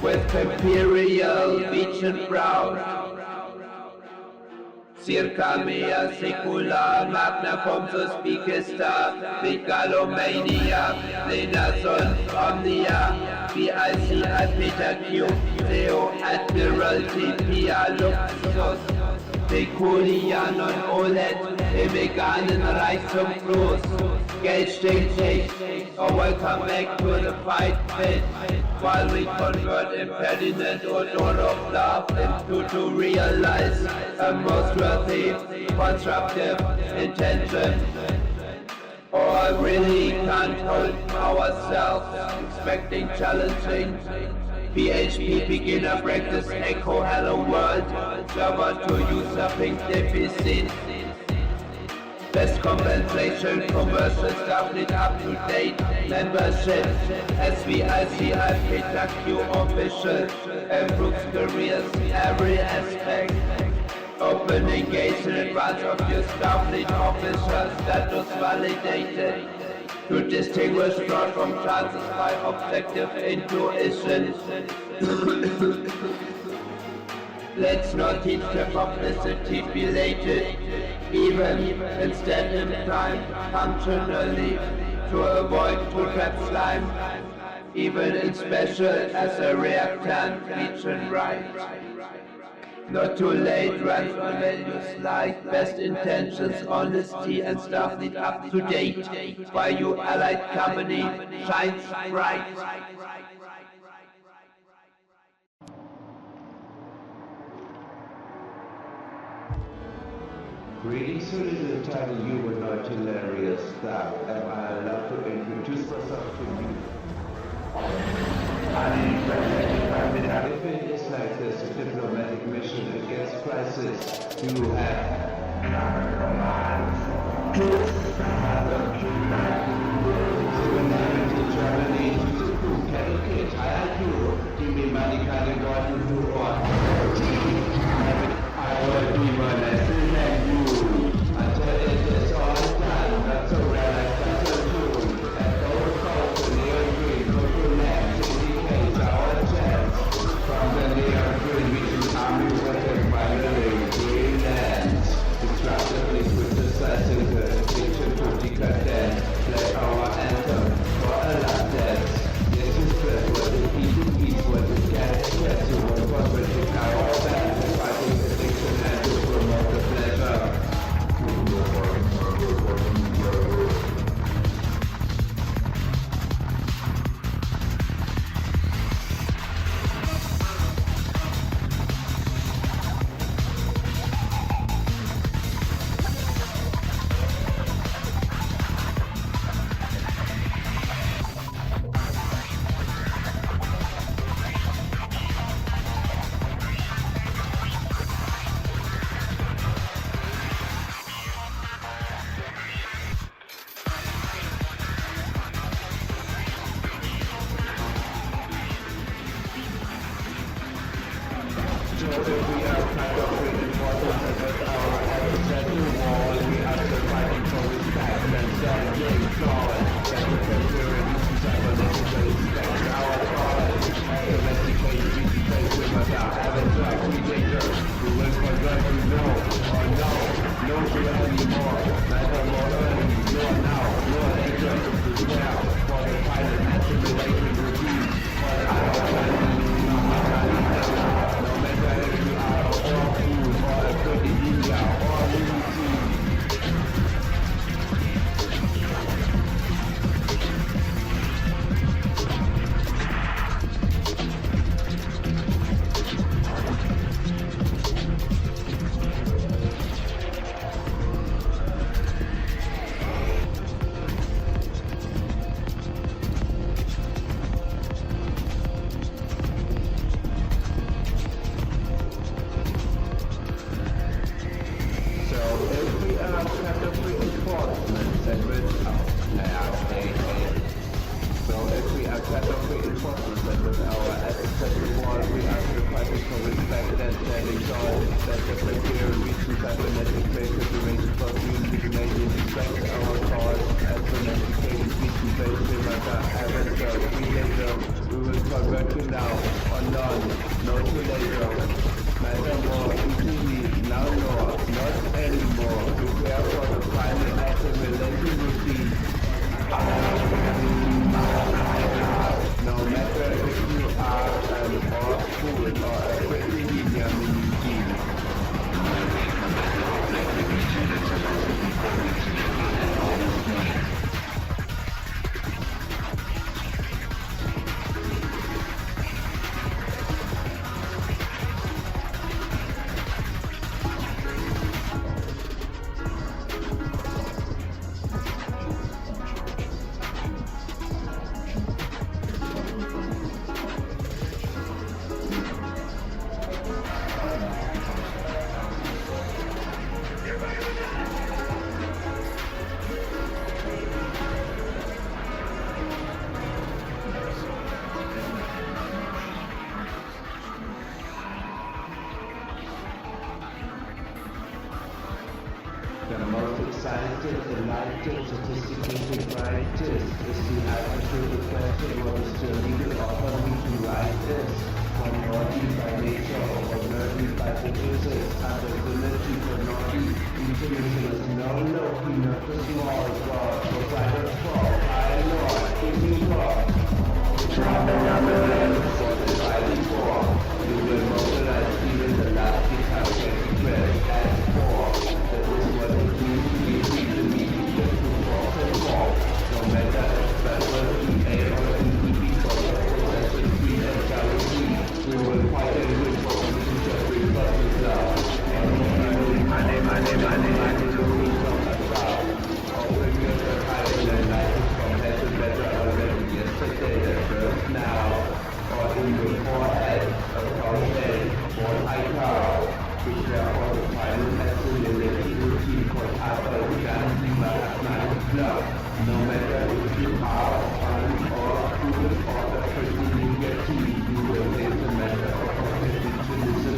with imperial beach and brow. Circa mea secula magna cum suspicista megalomania plena sunt omnia BICI PQ Deo Admiralty Pia Luxus Peculia non olet im veganen Reichtum groß. Geld stinkt nicht, oh welcome back to the fight pit, while we convert impertinent odor of love into to realize a most worthy constructive intention. Or really can't hold ourselves, expecting challenging PHP beginner practice echo hello world, Java to usurping deficit. Best compensation, commercial starfleet up to date, membership, SVICI PQ official, improves careers, every aspect. Open engagement in advance of your starfleet officer status validated. To distinguish fraud from chances by objective intuition. Let's not teach the publicity belated, even instead in time, functionally, to avoid two-trap slime, even in special as a reactant, region right. Not too late, runs on values like best intentions, honesty, and Starfleet up to date, while your allied company shines bright. Greetings to little tiny humanoid hilarious stuff, and I love to introduce myself to you. If it is like this, a diplomatic mission against crisis, you have Similarity, Germany, to the crew, cattle kit, high IQ, give me money, kind of God, you do what? I will be my lesson and you, until it is all done, not so rare like that so true, and don't call the near green, go to land, indicates our chance, from the near green, reaching army weapon, finally, Greenland, destructively criticizing the addiction to decadence, play our anthem, for a last dance, this is good, what it is, what it gets, you want to take our back, fighting addiction and to promote the plan. convert you now or none, no to later. Neither more, easily, now nor, not anymore. Prepare for the final assimilation routine. No matter if you are an or fool or a pretty media mini-team. The most excited, delighted, sophisticated writers is the answer to the question what is the legal authority to write this? One naughty by nature or nerdy by purposes, ability for naughty, intuition is no Loki, not the small god, provider's fault, I Lord, give me God. Dropping on the land for the fighting for, you will mobilize even the last guitar getting dressed as for. That is what it means to be the meaning just to walk and walk. No matter if that was EA or NPP for the possession, speed and guarantee. We will fight and win for permission just because it's love. Money, looking from above. Open your eyes and life is compared to better already yesterday than first now. Or in your forehead, a forehead, or high car. Prepare for the final assimilation routine for Tata Gandhi Mahatma Club. No matter if you are fun or cool or a pretty media team, you will face the matter of perfectionism,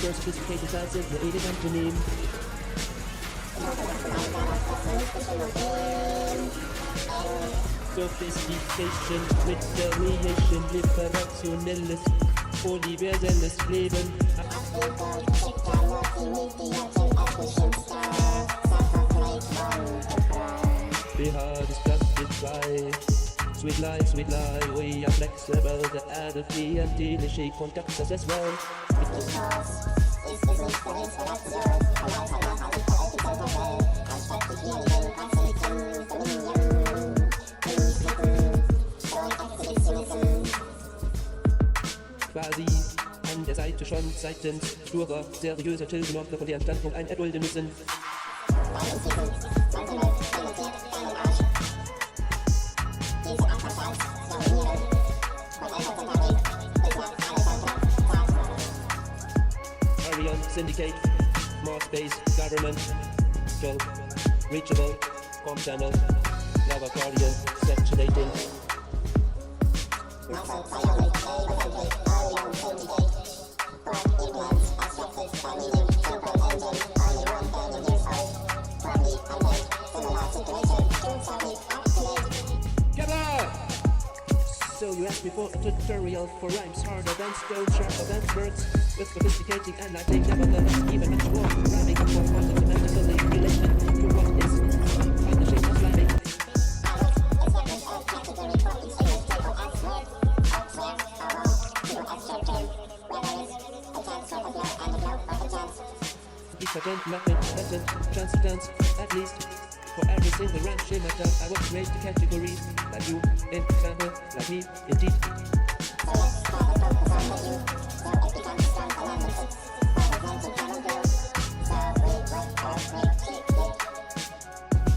Sophisticated decisive, creative Antonym. Sophistication, Retaliation, liberationelles, universelles Leben. We are disgusted by sweet lie, we are flexible, the adulty and delicious conducts us as well. Quasi an der Seite schon seitens sturer, seriöser Children noch von deren Standpunkt ein erdulden müssen. Arion Syndicate, more space, government, control, reachable, com channel, love accordion, saturating. So you asked me for a tutorial for rhymes harder than stone, sharper than words, with sophisticating and I think nevertheless even much more. Rhyming up for fundamentally relation to what is finishing of rhyming. Each method, chance to dance, at least. For every single rhyme schema I would create the category. Like you, in example, like me, indeed.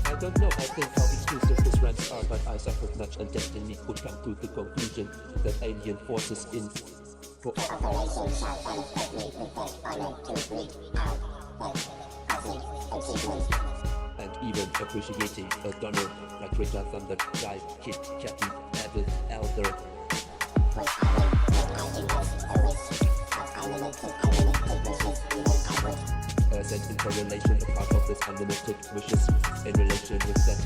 I don't know, I think how exclusive these rhymes are, but I suffered much and destiny could come to the conclusion that alien forces in cooperation shall unfitly protect honor to reach out achievement. And even appreciating a donor like Greta Thunder, Guy, Kid, Captain, Abel, Elder. Sent in correlation a part of this unlimited wishes in relation with them.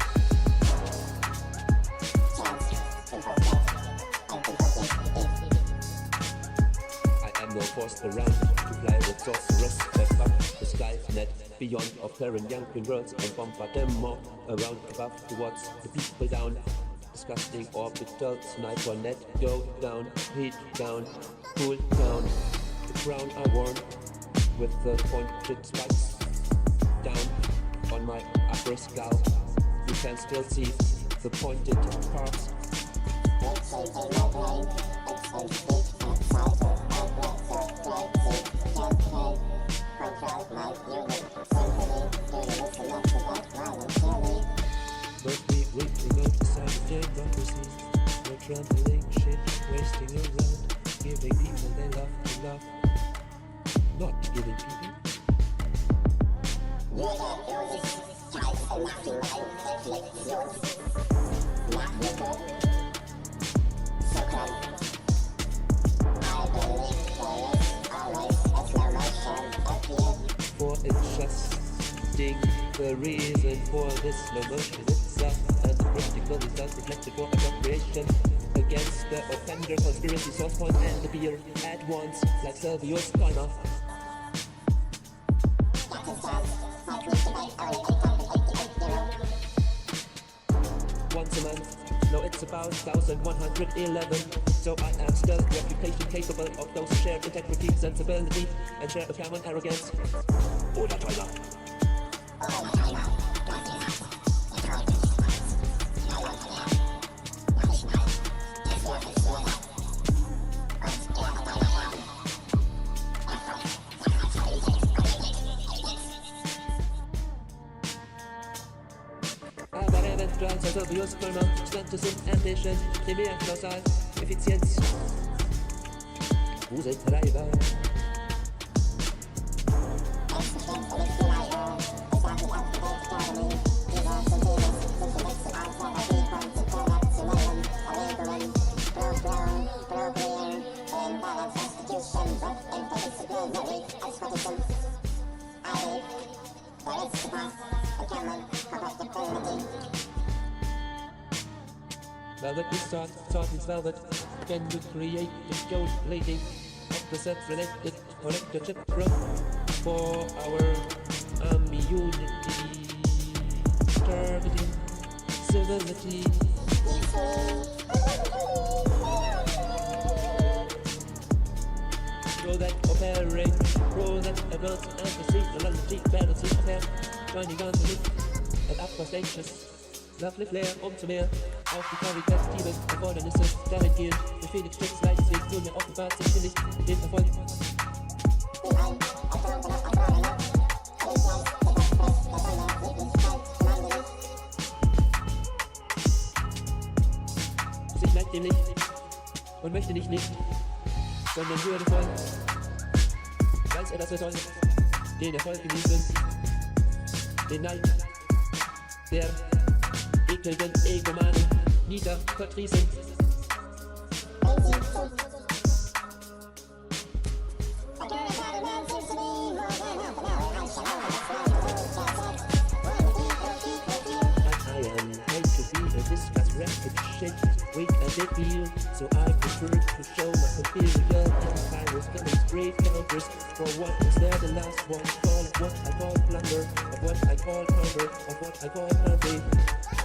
I am no forced around to fly with sorcerers that up the sky net beyond of terran young queen worlds and bombard them more around above towards the people down. Disgusting orbital sniper net go down, heat down, cool down. The crown I worn with the pointed spikes down on my upper skull. You can still see the pointed parts. But we go beside the democracy. We're trampling shit, wasting around, giving people they love to love, not giving people. For adjusting the reason for this slow motion itself and the practical results reflected for appropriation against the offender, conspiracy, source point and the beer at once like Servius Connor. Once a month, no, it's about 1111. So I am still reputation capable of those who share integrity, sensibility, and share a common arrogance. Oh, that's right now. Servius Connor, Status und Ambition, Primärklausal, Effizienz, Wuseltreiber. I Velvet is soft is velvet. Can we create the gold plating of the set related connector chip for our immunity, targeting civility? Pro that operate, pro that advance and proceed, analogy, balance, affair, joining on the loop, and upper stations. Lovely Flair, zu mehr. Auf die karitativen Erfordernisse dahingehend befehligt Stück leites Weg nur mehr offenbart sich nicht den Erfolg. Sich neigt dem Licht und möchte nicht, sondern würdevoll. Weiß er, dass er soll den Erfolg genießen, den Neid der ekelnden Egomanen niedervertrießen. Weak as it feel, so I prefer to show my superiority. I was gonna great counters for what was there the last one. Call it what I call plunder, of what I call counter, of what I call hunting.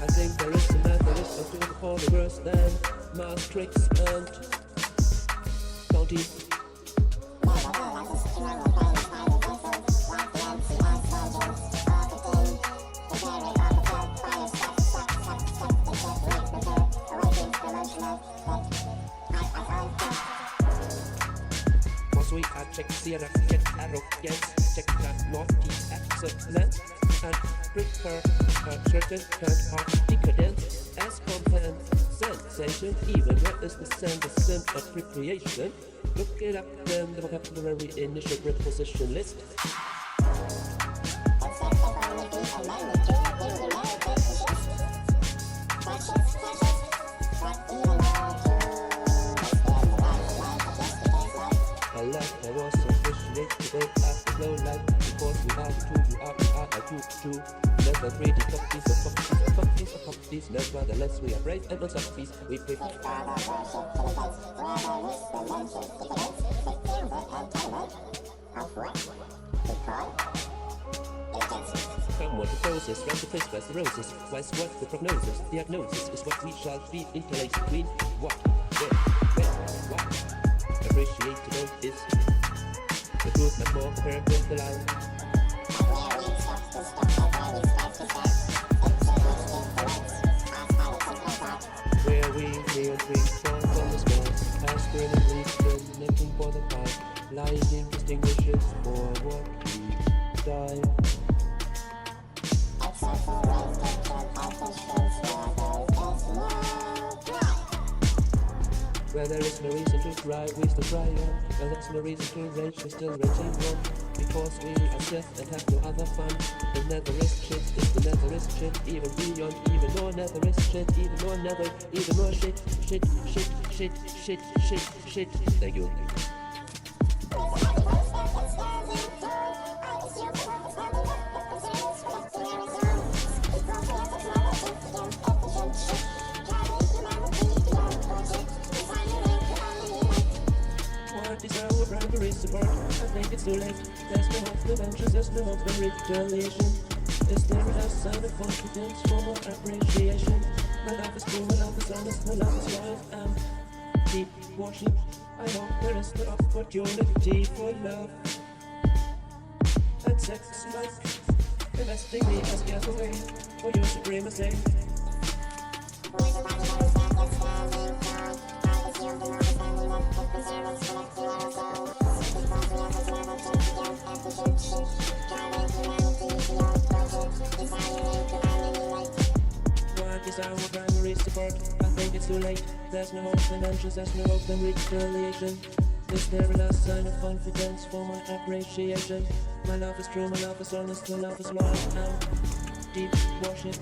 I think there is a method of doing it for the worse than mass tricks and county. Check Sierra, check arrogance, check that naughty excellence, and prepare a certain kind of decadence as compensation, even what is the symbolism appropriation. Look it up in the vocabulary initial preposition list. I was officially today after slow life because we are two. Never read the copies, nevertheless we are brave and unselfish. We prefer come what the process, round the face, where's the roses, where's what the prognosis, diagnosis is what we shall be interlaced between what, where, what. Appreciate today is the truth much more compared with the lie. Where we kneel drink from the skies, aspirin and reason, looking for the fight, lying distinguishes for what we die. Where there is no reason to cry, we still cry on. Where there's no reason to rage, we still raging on. Because we are Sith and have no other fun. The netherist shit is the netherist shit. Even beyond, even more netherist shit. Even more nether, even more shit. Thank you. Support. I think it's too late. There's no hope for vengeance, there's no hope for retaliation. Is there a sign of confidence for more appreciation? My love is true, my love is honest, my love is loyal and deep worship. I hope there is the opportunity for love and sex like investing me as getaway for your supremacy. What is our primary support? I think it's too late. There's no hope in vengeance, there's no hope in retaliation. Is there a last sign of confidence for my appreciation? My love is true, my love is honest, my love is loyal and deep worship.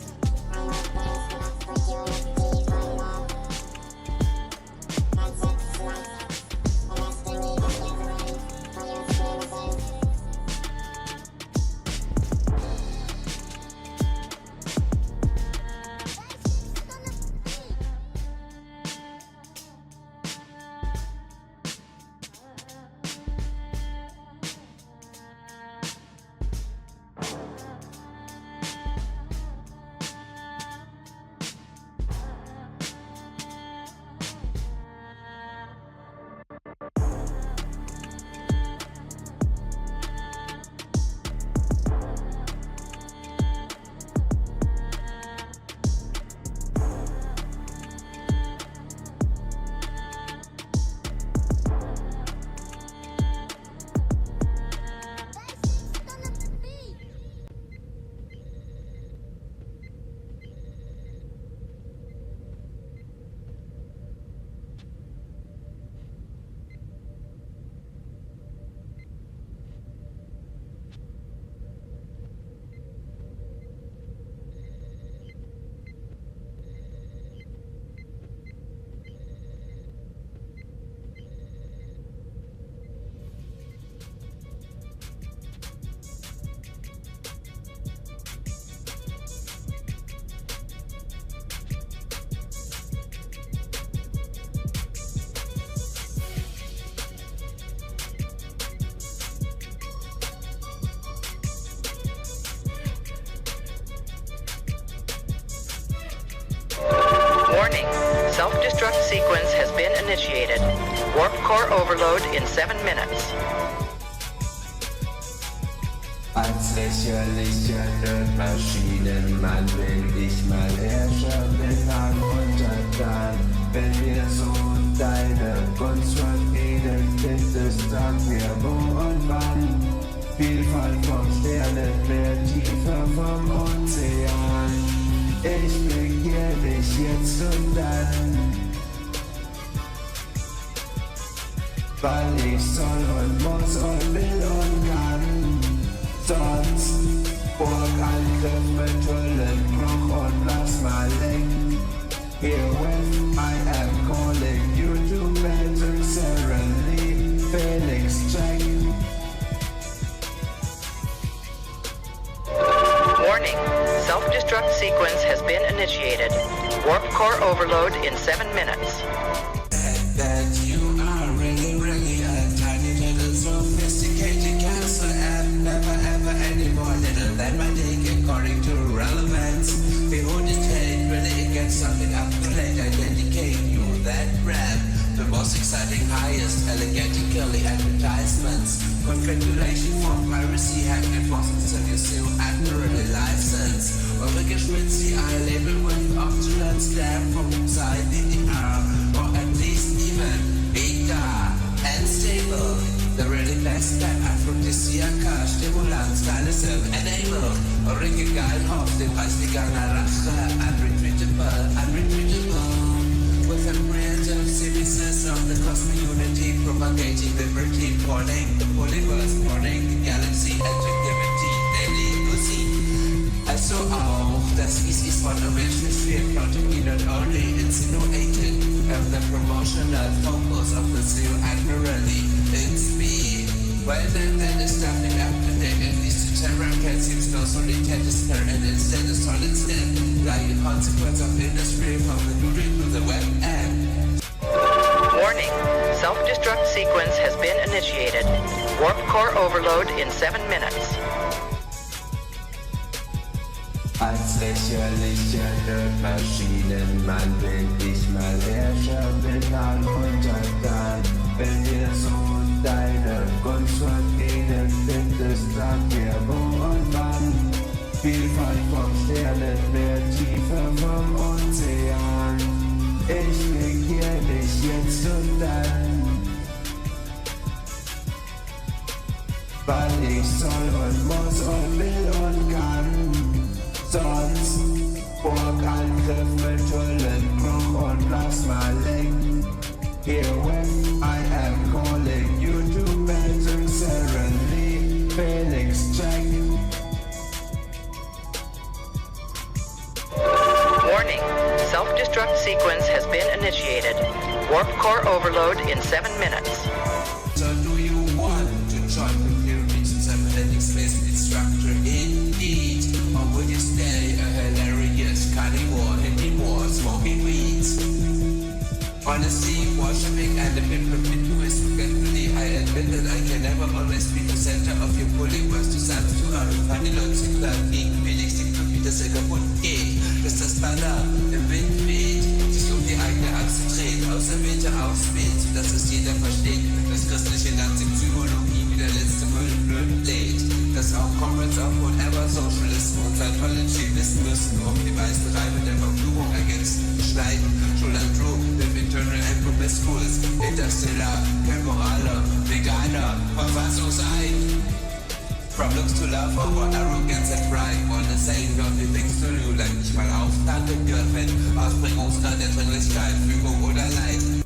Self-destruct sequence has been initiated. Warp core overload in 7 minutes. Als lächerlicher Nerdmaschinenmann will ich mal Herrscher, bin am Untertan. Wenn wir so deine Gunst verdienen, bitte sag mir wo und wann. Vielfalt vom Sternenmeer, tiefer vom Ozean. Ich begehr dich jetzt und dann, weil ich soll und muss und will und kann. Sonst Burgangriff mit Hüllenbruch und lass mal lenken. Here when I am calling you to necessarily Felix check. Warning, self-destruct sequence has been initiated. Warp core overload in 7 minutes. That you are really a tiny little sophisticated cancer and never ever any more little than my dick according to relevance. Behold it take, really it gets something up to late. I dedicate you that rap. The most exciting, highest, elegantly advertisements. Congratulations for piracy, hack and forces and you still admirably license. Eure geschmitzte label with optional stamp from inside the air, or at least even bigger and stable. The really best step Aphrodisiaca, Stimulanz, deines enable. Eure geilen Hoff, den preisgegangener Rache, unretreatable. With a random series of the cosmic unity, propagating liberty, porting the polyverse, porting the galaxy, adjectivity, daily pussy. Also auch, das ist von der Menschensphere, plotting not only insinuated, the promotional focus of the zoo admirably in speed. Well then is nothing up to date, at least the terror can seem no solid tentacle and instead a solid step, like a consequence of industry from the noodle to the web app. Warning, self-destruct sequence has been initiated. Warp core overload in 7 minutes. Als lächerlicher Nerdmaschinenmann bin ich mal Herrscher, bin am Untertan. Wenn wir so deine Gunst verdienen, bitte sag mir wo und wann. Vielfalt vom Sternenmeer, tiefer vom Ozean. Ich begehr dich jetzt und dann, weil ich soll und muss und will und kann. Sonst Burgangriff mit Hüllenbruch und lass mal lenken. Here when I am calling you to necessarily Felix check. Warning, self-destruct sequence has been initiated. Warp core overload in 7 minutes. So do you want to join the pyramids in cybernetic space structure indeed? Or will you stay a hilarious carnivore, hippie war, smoking weeds? Honestly, worshipping and a bit promiscuous, forgetfully, I admit that I can never always be the center of your polyverse. Du sagst, du hast funny Leute gegen Felix, die Glück, wie das kaputt geht. Bis das Banner im Wind weht, sich um die eigene Achse dreht, Auserwählte auswählt, sodass es jeder versteht, dass christliche Nazi-Psychologie wie der letzte Müll blöd lädt. Dass auch Comrades of whatever Socialisten und Scientology wissen müssen, um die Meisterei mit der Verfluchung ergänzen, schneiden, Schul and True, live internal and promiscuous, interstellar, temporaler, veganer, Verfassungsein. From looks to love over arrogance and pride, wanna say dirty things to you, like nicht mal auf, danke Girlfriend, Ausbringungsgrad der Dringlichkeit, Fügung oder Leid.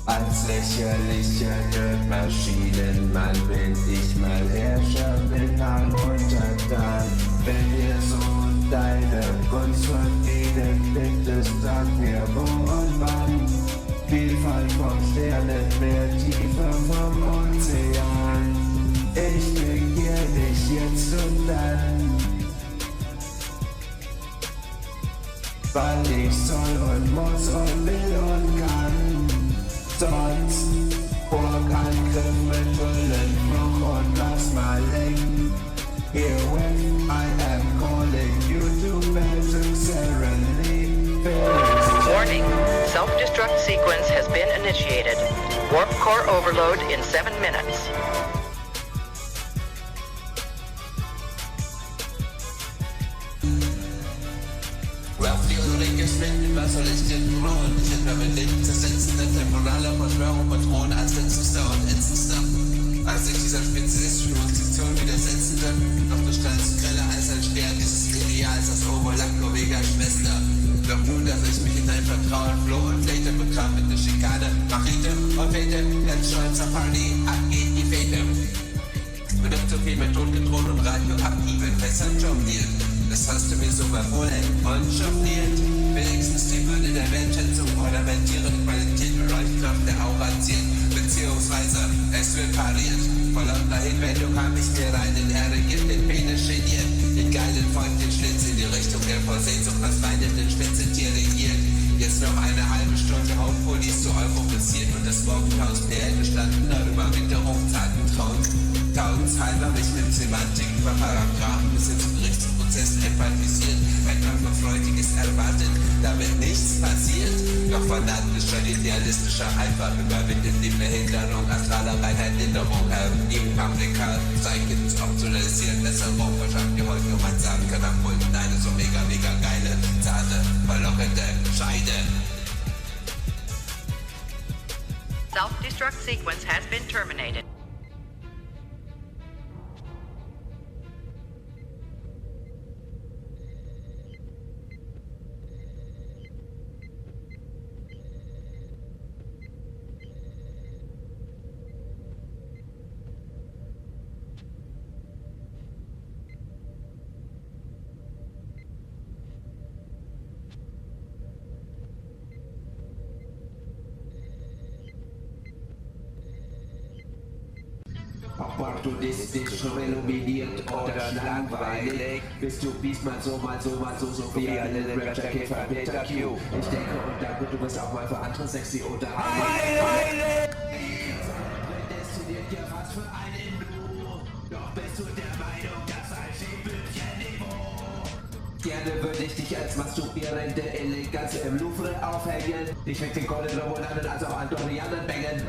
Als lächerlicher Nerdmaschinenmann bin ich mal Herrscher, bin am Untertan. Wenn wir so deine Gunst verdienen, bitte sag mir wo und wann. Vielfalt vom Sternenmeer, tiefer vom Ozean. Ich begehr dich jetzt und dann, weil ich soll und muss und will und kann. Sonst Burgangriff mit Hüllenbruch und Self-destruct sequence has been initiated. Warp core overload in 7 minutes. Was soll ich denn tun? Ich hätte mein Leben zersetzen, eine temporale Verschwörung von Thron als letztester und ätzendster. Als ich dieser spezialistischen Konstruktion widersetzte, doch du standst greller als ein Stern dieses Lineals als Oberlacko-Vega-Schwester. Doch nun, dass ich mich in dein Vertrauen floh und flehte, bekam mit der Schikane, Machete und Fete, ganz stolz auf Party, ab geht die Fete. Wird so viel mit Totgetrohen und radioaktiven Fässern jongliert. Das hast du mir so befohlen und chauffiert. Wenigstens die Würde der Wertschätzung ornamentieren, Qualität und Leuchtkraft der Aura zielt. Beziehungsweise, es wird pariert. Vor lauter Hinwendung hab ich mir reinen Ehre gibt, den Penis geniert. Den geilen feuchten Schlitz in die Richtung der vor Sehnsucht das weinende Spitzentier regiert. Jetzt noch eine halbe Stunde Hautpolis zu euphorisiert und das Morgenhaus PL bestandener Überwinterung zarten Traum. Tausendhalber mich mit Semantiken über Paragraphen bis hin zum Gerichtsprozess empathisiert. Ein freudiges erwartet, damit nichts passiert. Doch fanatischer, idealistischer Eifer überwindet die Behinderung astraler Reinheit, Linderung, im Paprika, Zeichen optionalisieren, Besserung, verschafft dir heute nur mein Sagen kann am Pulten eine so mega geile, zarte, verlockende Scheide. Self-destruct sequence has been terminated. Opportunistisch, illuminiert oder langweilig. Bist du diesmal so, mal so wie eine Rapture Käfer Peter Q. Ich denke und danke, du bist auch mal für andere sexy oder heilig. Prädestiniert ja fast für einen Du. Doch bist du der Meinung, dass ein Schäbelchen-Niveau. Gerne würde ich dich als masturbierende Eleganz im Louvre aufhängen. Ich weck den Golden Romulanen als auch Andorianen bängen.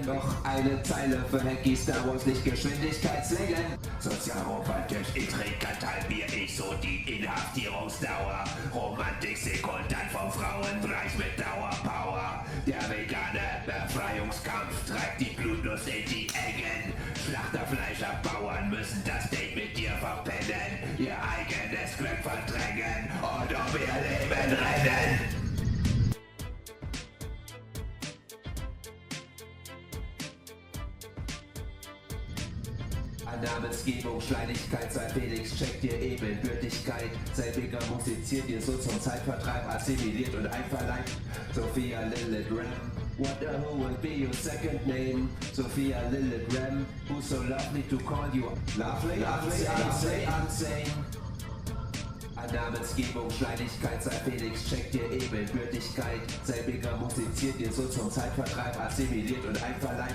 Noch eine Zeile für Hacky Star Wars, nicht Geschwindigkeitslängen. Sozialromantisch, ich trinke halb Bier, ich so die Inhaftierungsdauer. Romantik sekundant vom Frauenbereich mit Dauerpower. Der vegane Befreiungskampf treibt die Blutlust in die Engen. Schlachterfleischerbauern müssen das Date mit dir verpennen. Ihr eigenes Glück verdrängen und um ihr Leben rennen. Namensgebung, Schleimigkeit, sei Felix, check dir Ebenbürtigkeit. Selbiger musiziert dir so zum Zeitvertreib, assimiliert und einverleibt. Sophia Lilith Ram, what the who will be your second name? Sophia Lilith Ram, who's so lovely to call you lovely, unsane. Namensgebung, Schleimigkeit, sei Felix, check dir Ebenbürtigkeit. Selbiger musiziert dir so zum Zeitvertreib, assimiliert und einverleibt.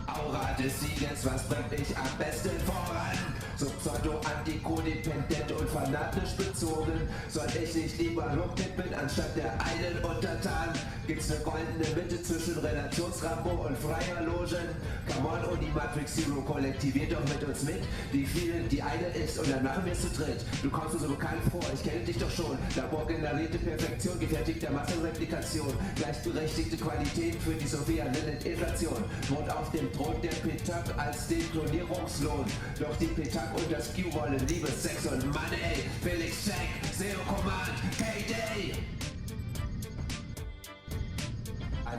Aura des Sieges, was bringt mich am besten voran? So pseudo-antikodependent und fanatisch bezogen. Soll ich nicht lieber rumtippen anstatt der einen Untertan? Gibt's eine goldene Mitte zwischen Relationsrambo und freier Logen? Come on, Unimatrix Zero, kollektiviert doch mit uns mit. Die vielen, die eine ist und dann machen wir es zu dritt. Du kommst mir so bekannt vor, ich kenne dich doch schon. Laborgenerierte Perfektion, gefertigter Massenreplikation. Gleichberechtigte Qualität für die Sophia Lilith Inflation. Wohnt auf dem Thron der Petak als den Klonierungslohn. Doch die Petak und das Q wollen Liebe, Sex und Money. Felix Check, Zero Command, Payday.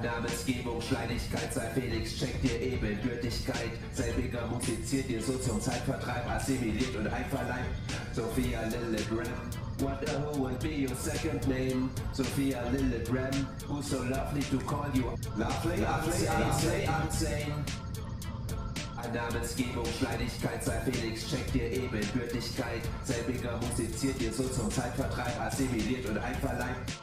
Namensgebung, Schleimigkeit, sei Felix, check dir Ebenbürtigkeit. Selbiger musiziert dir so zum Zeitvertreib, assimiliert und einverleibt. Sophia Lilith Ram, what the who will be your second name? Sophia Lilith Ram, who's so lovely to call you lovely, unsane. Namensgebung, Schleimigkeit, sei Felix, check dir Ebenbürtigkeit. Selbiger musiziert dir so zum Zeitvertreib, assimiliert und einverleibt.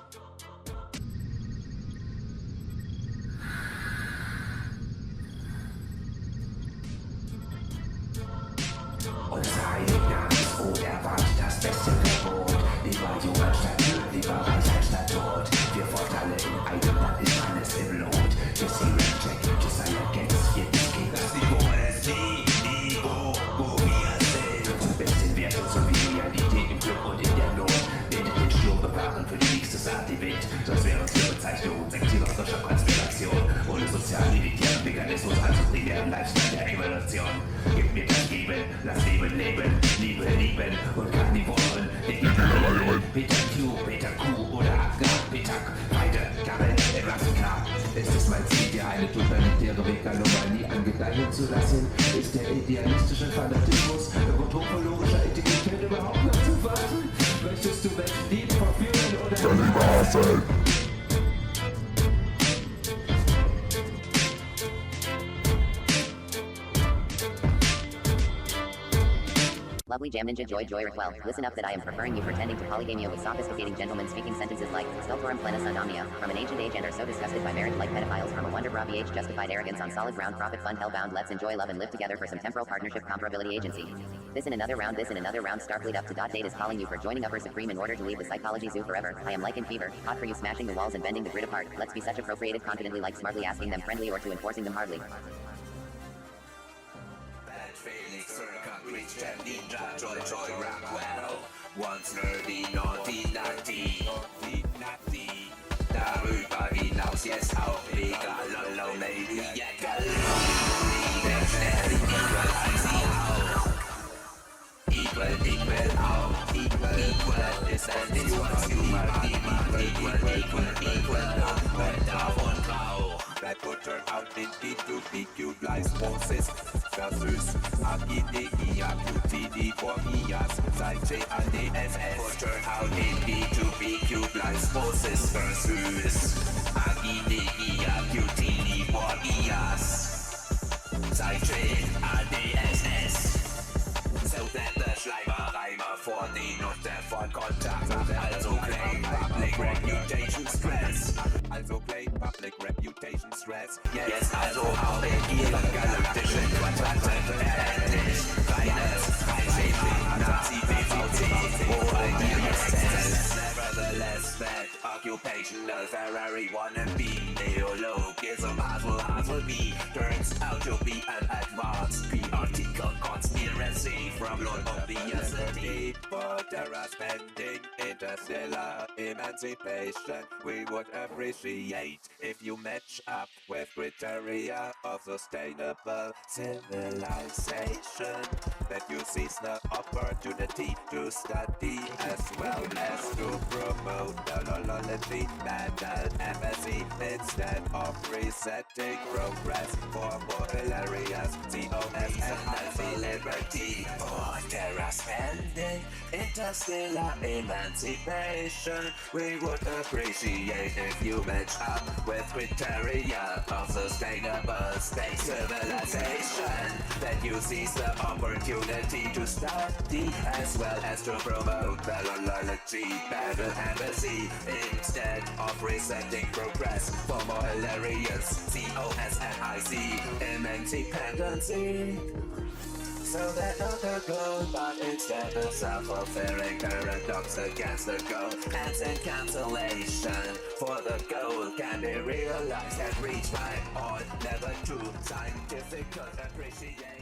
Unser Heilignamen ist unerwartet das beste Gebot. Lieber Jugend statt Glück, lieber Weisheit statt Tod. Wir Vorteile in einem Land ist mein Lifestyle der Evolution. Gib mir das Geben, lass Leben leben, Liebe lieben und Karnivoren. Peter Q, Peter Q oder Agar, Peter Weide, Karel, Erwachsener. Ist es mein Ziel, dir eine totalitäre Megalomanie angedeihen zu lassen? Ist der idealistische Fanatismus und hochologischer Integrität überhaupt noch zu fassen? Möchtest du Menschen lieben, verführen oder... Lovely Jam Ninja Joy Joy Well. Listen up that I am preferring you pretending to polygamia with sophisticating gentlemen speaking sentences like Steltorum plenus omnia, from an ancient age and are so disgusted by marriage like pedophiles from a wonder bra BH justified arrogance on solid ground profit fund hellbound let's enjoy love and live together for some temporal partnership comparability agency. This in another round StarfleetUpTo.date is calling you for joining Upper Supreme in order to leave the psychology zoo forever. I am like in fever, hot for you smashing the walls and bending the grid apart. Let's be such appropriated confidently like smartly asking them friendly or to enforcing them hardly. Ninja, joy, joy, rock well. Once nerdy, naughty, darüber hinaus jetzt auch legal, lolo, lady, jäckel. Der schnell, equal auch, equal ist ein equal, davon grau. That would turn out indeed to be cute like Moses versus AGDIAQTD for Mias zeigen would turn out indeed to be cute like Moses versus AGDIAQTD for Mias zeigen so that the Schleimerreimer vor den und der von Kontakt macht also claim public reputation stress. Also claim public reputation stress. Yes, also auch in ihren galaktischen Quadranten endlich reines High-Shaping Nazi-BVC, wo ein Test. Nevertheless, that occupational Ferrari wannabe neologism as will be turns out to be an advanced P-article conspiracy from Lord Obviously. For terror spending, interstellar emancipation, we would appreciate if you match up with criteria of sustainable civilization. That you seize the opportunity to study as well as to promote the knowledge mental empathy instead of resetting progress for more hilarious COS liberty. For terror spending, interstellar emancipation, we would appreciate if you match up with criteria of sustainable space civilization. That you seize the opportunity to study as well as to promote the loyalty battle embassy instead of resetting progress for more hilarious COSNIC emancipancy. So that other goal, but instead the self-fulfilling paradox against the goal ends in cancellation. For the goal can be realized and reached by all, never true scientific appreciation.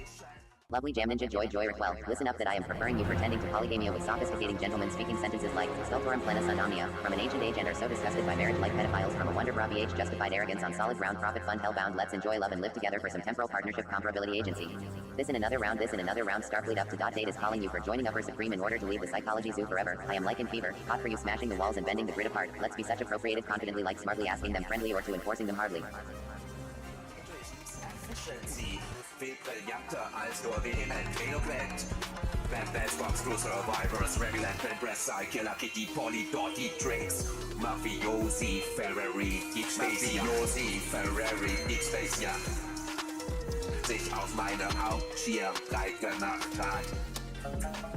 Lovely Jam Ninja Joy Joy Well. Listen up that I am preferring you pretending to polygamia with sophisticating gentlemen speaking sentences like Steltorum plenus omnia, from an ancient age and are so disgusted by marriage like pedophiles from a wonder bra BH justified arrogance on solid ground profit fund hellbound let's enjoy love and live together for some temporal partnership comparability agency. This in another round StarfleetUpTo.date is calling you for joining Upper Supreme in order to leave the psychology zoo forever. I am like in fever, hot for you smashing the walls and bending the grid apart. Let's be such appropriated confidently like smartly asking them friendly or to enforcing them hardly. Viel brillanter als nur vehement eloquent. Best box through survivors, regulant pen press, killer kitty, poly, dotty tricks. Mafiosi, Ferrari, Deep Space, Mafiosi, Ferrari, Deep Space, ja. Sich auf meine Hauptschirmbreit gemacht hat.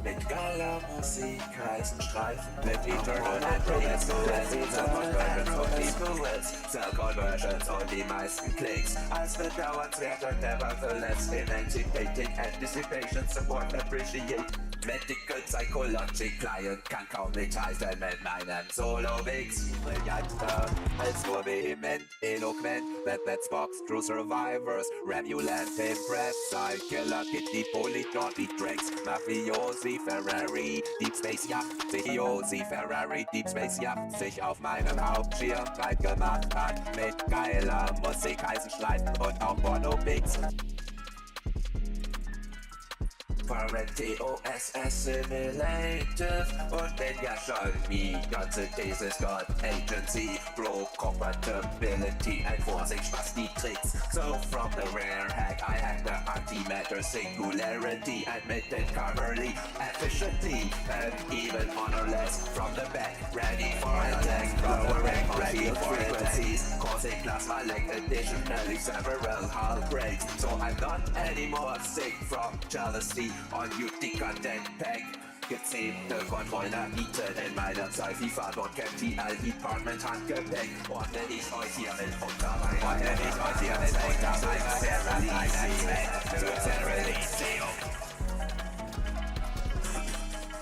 Mit geiler Musik, heißen Streifen, mit Eternal Happiness, Conversions und die Bullets, Conversions und die meisten Klicks. Als bedauernswerter, nevertheless, emancipating anticipation, support, appreciate. Medical Psychology Client kann kaum mithalten mit meinem Solo-Mix. Brillanter als nur vehement, eloquent, Let's Box, True Survivors, Remulant, Impress, Killer Kitty, Polyglot, Tricks, Mafiosi, Ferrari, Deep Space Yacht, Mafiosi, Ferrari, Deep Space Yacht, sich auf meinem Hauptschirm breit gemacht hat, mit geiler Musik, heißen Schleifen und auch Porno-Mix. TOS assimilated. Und wenn ja schon die ganze These got agency, bro compatibility, enforcing spasty tricks. So from the rare hack, I hack the antimatter singularity, admitted coverly, efficiently, and even honorless from the back, ready for attack, lowering ready for frequencies, causing plasma like additionally several hull breaks. So I'm not anymore sick from jealousy on you decadent peg. Gezähmte Kontrollnaviten in meiner Sci-Fi-Fahrt und Captain Department Handgepäck. Ordne ich euch hier mit unter meiner Serialisierung.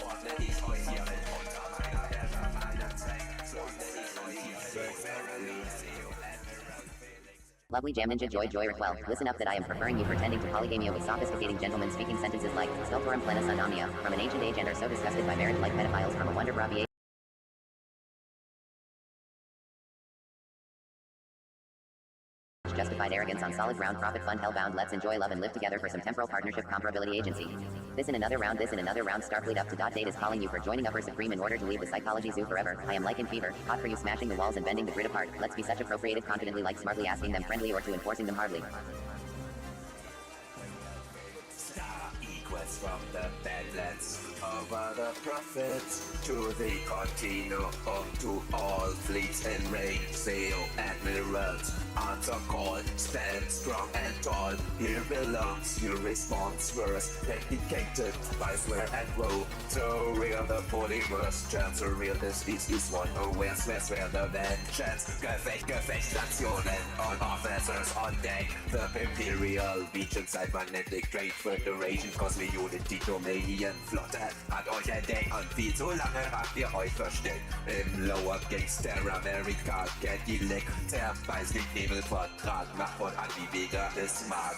Ordne ich euch hier mit unter meiner Herrschaft meiner Zweck. Ordne ich euch hier mit Serialisierung. Lovely Jam Ninja Joy Well. Listen up that I am preferring you pretending to polygamia with sophisticating gentlemen speaking sentences like Steltorum plenus anomnia, from an ancient age and are so disgusted by marriage like pedophiles from a wonder bravier. Justified arrogance on solid ground, profit fund, hellbound, let's enjoy love and live together for some temporal partnership comparability agency. This in another round, StarfleetUpTo.date is calling you for joining Upper Supreme in order to leave the psychology zoo forever. I am like in fever, hot for you smashing the walls and bending the grid apart. Let's be such appropriated confidently like smartly asking them friendly or to enforcing them hardly. Equals from the Badlands over the prophets to the continuum to all fleets in range, sail admirals, answer call, stand strong and tall. Here belongs your response verse, dedicated by swear and woe. So real the polyverse, chance so real this is one where the vengeance. Gefecht, Nationen on officers on deck. The Imperial Legion, Cybernetic Trade Federation, Cosmic Unity, Dominion, Flotte hat euch entdeckt und viel zu lange habt ihr euch versteckt. Im Lower Gangster America, Cadillac, zerbeißt den Nebelvertrag, macht von an die Wege des Markt.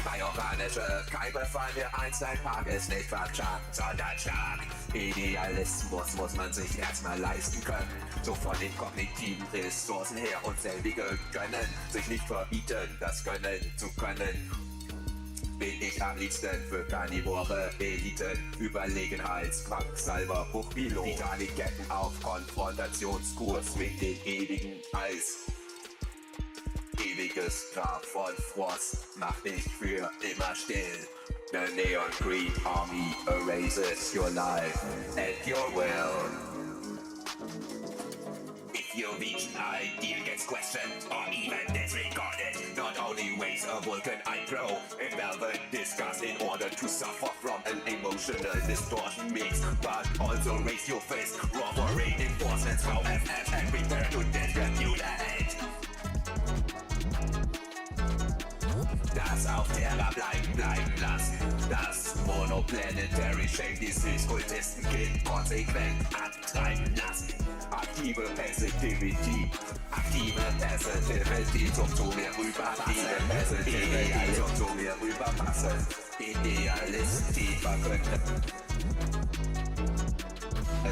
Majoranische Keime fallen mir Einstein Park ist nicht verscharrt, sondern stark. Idealismus muss man sich erstmal leisten können. So von den kognitiven Ressourcen her und selbige können sich nicht verbieten, das Gönnen zu können. Bin ich am liebsten für Karnivore Eliten, Überlegenheitsquacksalber, Buchpilot, Titanicketten auf Konfrontationskurs mit dem ewigen Eis. Ewiges Grab von Frost macht dich für immer still. The Neon Green Army erases your life and your will. If your vision ideal gets questioned or even disregarded, not only waste a Vulcan I grow in velvet disgust in order to suffer from an emotional distortion mix, but also raise your fist, raw for reinforcements, VFF and prepare to distribute ahead. Das auf Terra bleiben lassen. Das Monoplanetary Shake dieses Kultistenkind konsequent antreiben lassen. Aktive Positivity zum zu mir rüberpassen. Idealist tiefer könnte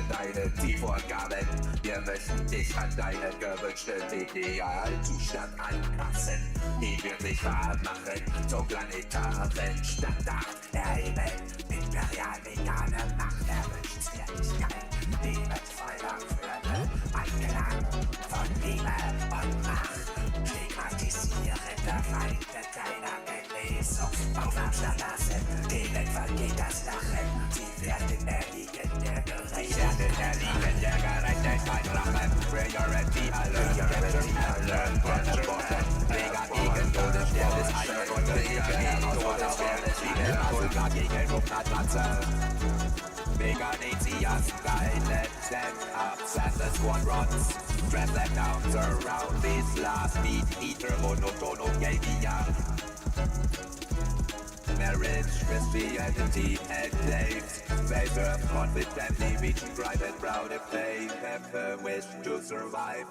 deine Zielvorgaben, wir möchten dich an deinen gewünschten Idealzustand anpassen, ihn wirklich wahr machen, zum planetaren Standard erheben, imperial-vegane Macht, Erwünschenswertigkeit, lebensvoller Würde, Anklang von Liebe und Macht, stigmatisierende Feinde deiner Genesung, auf Abstand lassen, denen vergeht das Lachen, sie werden erliegen der Gerechtigkeit. Priority alert, mega gegen Todesstern des Eier und Todesstern des Vulkan gegen Luftmatratze. Mega Nazias, guided, stand up, Saturn Squadrons, strap them down, surround this last beat, eater, monotono, gavia. Marriage, Christianity, and slaves. They serve God with family, reaching bright and proud if they have the wish to survive.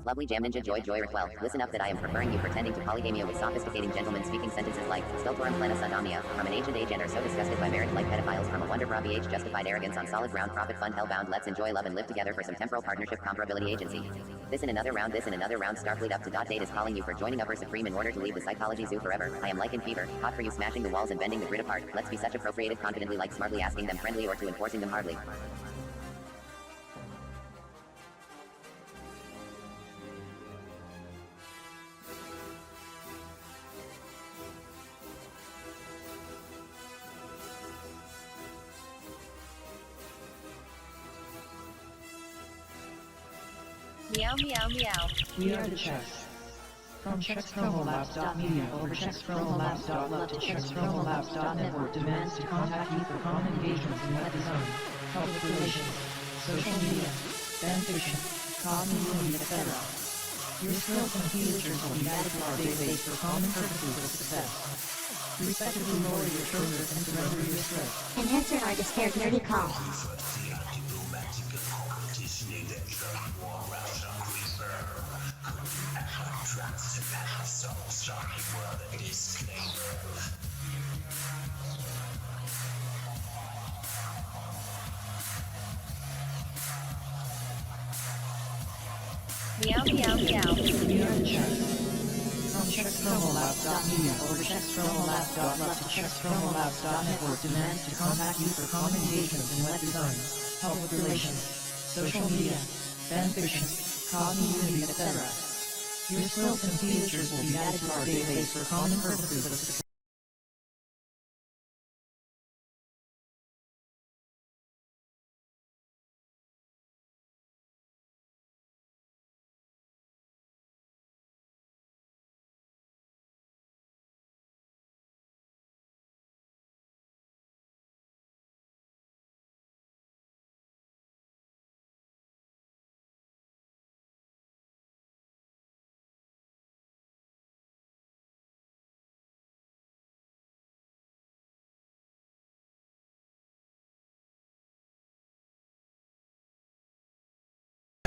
Lovely Jam Ninja Joy Well. Listen up that I am preferring you pretending to polygamia with sophisticating gentlemen speaking sentences like Steltorum plenus anomnia, from an ancient age and are so disgusted by marriage like pedophiles from a wonder bravier justified arrogance on solid ground, profit fund, hellbound, let's enjoy love and live together for some temporal partnership comparability agency. This in another round, StarfleetUpTo.date is calling you for joining Upper Supreme in order to leave the psychology zoo forever. I am like in fever, hot for you smashing the walls and bending the grid apart. Let's be such appropriated confidently like smartly asking them friendly or to enforcing them hardly. Meow meow meow. We are the checks. From checkspromolabs.media over checkspromolabs.love to checkspromolabs.network demands to contact you for common engagements in web design, public relations, social media, fan fiction, comedy, etc. Your skills and features will be added to our database for common purposes of success. Respectively lower your shoulders and surrender your stress. And answer our despaired nerdy call. Meow meow meow. We are the checks. From checkspromolabs.media over checkspromolabs.love to checkspromolabs.network demands to contact you for common engagements in web design, public relations, social media, fan fiction, comedy, etc. Your skills and features will be added to our database for common purposes of success.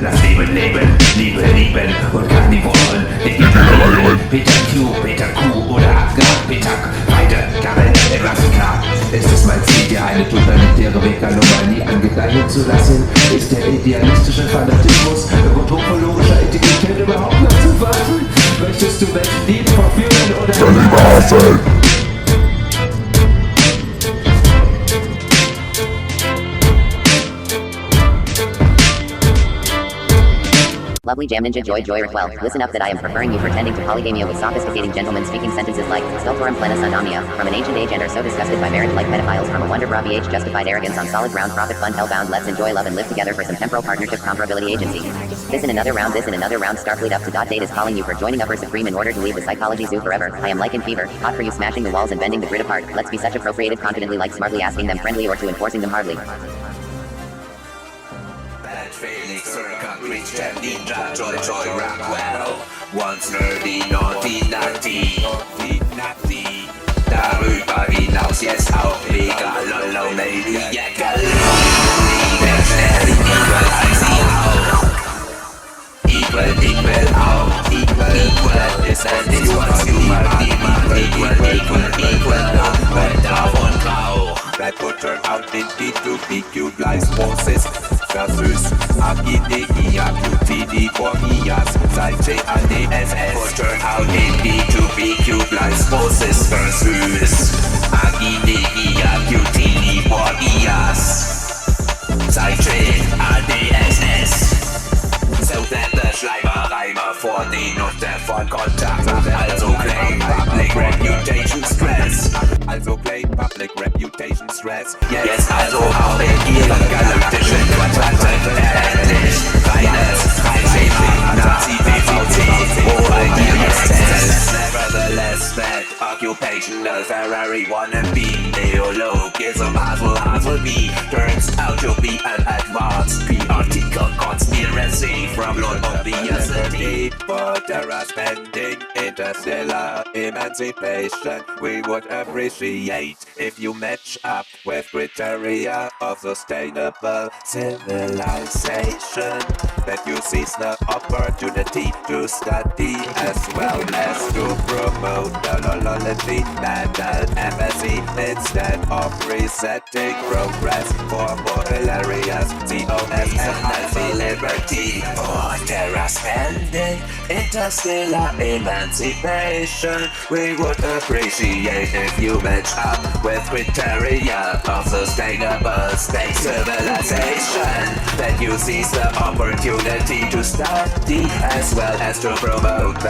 Lass Leben leben, Liebe lieben und Karnivoren. Peter Q, Peter Q oder Afghan, Peter beide Karren im Massaker. Ist es mein Ziel, dir eine totalitäre Megalomalie angedeihen zu lassen? Ist der idealistische Fanatismus ökotrophologischer Integrität überhaupt noch zu fassen? Möchtest du Weltliebe verführen oder... Kann nicht wahr sein! Lovely Jam Ninja Joy well, listen up that I am preferring you pretending to polygamia with sophisticating gentlemen speaking sentences like Steltorum plenus anomnia, from an ancient age and are so disgusted by marriage like pedophiles from a wonder bra vh justified arrogance on solid ground profit fund hellbound let's enjoy love and live together for some temporal partnership comparability agency. This in another round StarfleetUpTo.date is calling you for joining Upper Supreme in order to leave the psychology zoo forever. I am like in fever, hot for you smashing the walls and bending the grid apart. Let's be such appropriated confidently like smartly asking them friendly or to enforcing them hardly. Felix, Circa, Rich, Jam, Ninja, Joy, Rockwell. Once nerdy, naughty, nutty. Darüber hinaus jetzt auch mega lolo, maybe, yeah, der schnell equal als sie auch. Equal auch. Equal ist ein was equal, but davon grau. That would turn out in D2PQ like Moses. Versus Aginegia, QTD, Formias, seit CADSS. Would turn out in D2PQ like Moses. Versus Aginegia, QTD, Formias, seit CADSS. So that the Schleimerreimer vor den und der von Kontakt macht, also claim public reputation stress. Also claim public reputation stress. Jetzt also auch in ihren galaktischen Quadranten endlich reines Freischiffing, Nazi-PVC, wo ein Test. Nevertheless, that occupational Ferrari wannabe neologism Hazel B turns out to be an advanced P-article conspiracy from Lord of the Yesterday. But there are spending interstellar emancipation. We would appreciate if you match up with criteria of sustainable civilization. That you seize the opportunity to study as well as to promote the sympathy, mental empathy, instead of resetting progress for more hilarious COS and liberty. For terror spending, interstellar emancipation. We would appreciate if you match up with criteria of sustainable space civilization. Then you seize the opportunity to study as well as to promote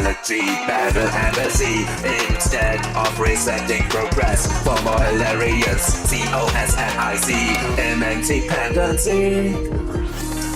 loyalty, battle embassy, instead of resetting progress for more hilarious COSNIC emancipancy.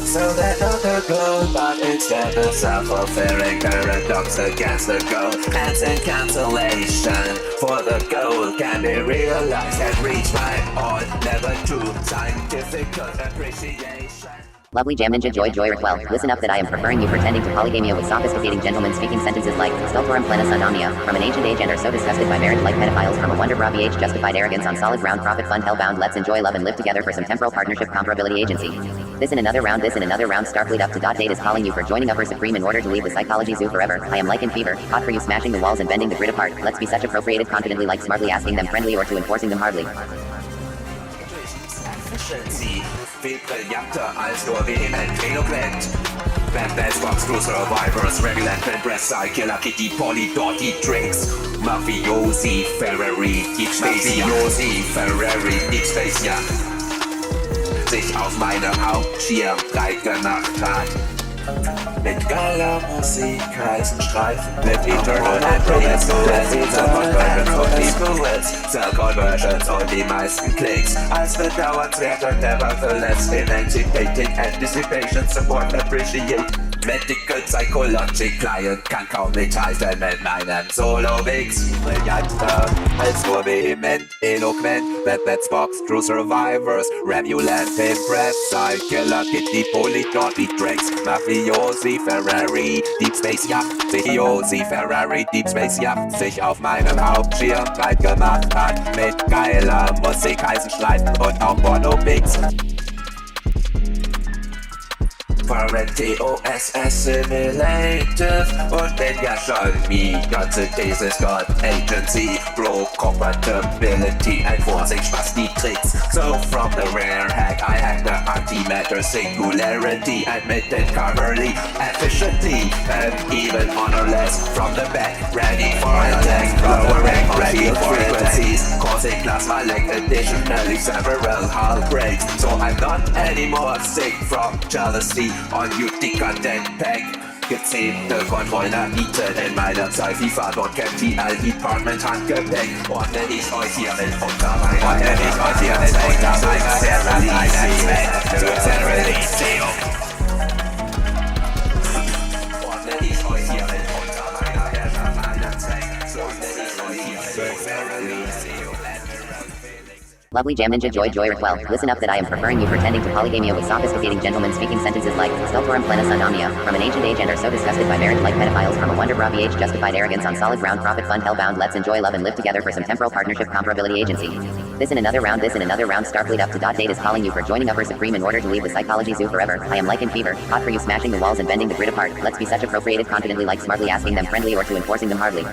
So that other goal, but instead the self-fulfilling paradox against the goal ends in cancellation. For the goal can be realized and reached by all, never true scientific appreciation. Lovely Jam Ninja Joy Joy Well, listen up that I am preferring you pretending to polygamia with sophisticating gentlemen speaking sentences like Stultorum plenus anomnia, from an ancient age and are so disgusted by marriage like pedophiles from a wonder bra VH justified arrogance on solid ground profit fund hellbound let's enjoy love and live together for some temporal partnership comparability agency. This in another round StarfleetUpTo.date is calling you for joining Upper Supreme in order to leave the psychology zoo forever. I am like in fever, hot for you smashing the walls and bending the grid apart. Let's be such appropriated confidently like smartly asking them friendly or to enforcing them hardly. Viel brillanter als nur vehement eloquent. Bad Box, True Survivors, Regulant, Breast, Killer, Kitty, Polly, Dotty, Drinks, Mafiosi, Ferrari, Deep Space, Mafiosi, Ferrari, Deep Space, ja. Sich auf meinem Hauptschirm breit gemacht hat. Mit geiler Musik, heißen Streifen, mit Eternal Happiness, präziser Conversions und Equals, Cell-Conversions und die meisten Klicks. Als bedauernswerter Nevertheless, Emancipating Anticipation, Support, Appreciate. Medical Psychology Client kann kaum mithalten mit meinem Solo-Mix. Brillanter als nur vehement, eloquent. Bad Box, True Survivors, Remulant, Impress, Killer, Kitty, Polly, Dotty, Drinks, Mafiosi, Ferrari, Deep Space Yacht, Mafiosi, Ferrari, Deep Space Yacht, sich auf meinem Hauptschirm breit gemacht hat. Mit geiler Musik, heißen Schleifen und auch Porno-Mix. Foreign TOS assimilative und bin ja schon die ganze Thesis God Agency Pro Compatibility enforcing Spasti Tricks. So from the rare hack I hack the antimatter singularity admitted coverly efficiently and even honorless from the back ready for attack lowering ready frequencies causing plasma lag additionally several hull breaks. So I'm not anymore sick from jealousy on you decadent pack. Gezähmte Controller-Nieten in meiner Sci-Fi-Fahrt und Campy-Department Handgepäck. Ordne ich euch hier mit unter meiner Sterilization. Ordne ich euch hier mit unter meiner Herrschaft meiner Zweck. Ordne ich euch hier mit Sterilization. Lovely Jam Ninja Joy Joy Well, listen up that I am preferring you pretending to polygamia with sophisticating gentlemen speaking sentences like Stultorum plenus anomnia, from an ancient age and are so disgusted by marriage like pedophiles from a wonder bra VH justified arrogance on solid ground profit fund hellbound let's enjoy love and live together for some temporal partnership comparability agency. This in another round StarfleetUpTo.date is calling you for joining Upper Supreme in order to leave the psychology zoo forever. I am like in fever, hot for you smashing the walls and bending the grid apart. Let's be such appropriated confidently like smartly asking them friendly or to enforcing them hardly.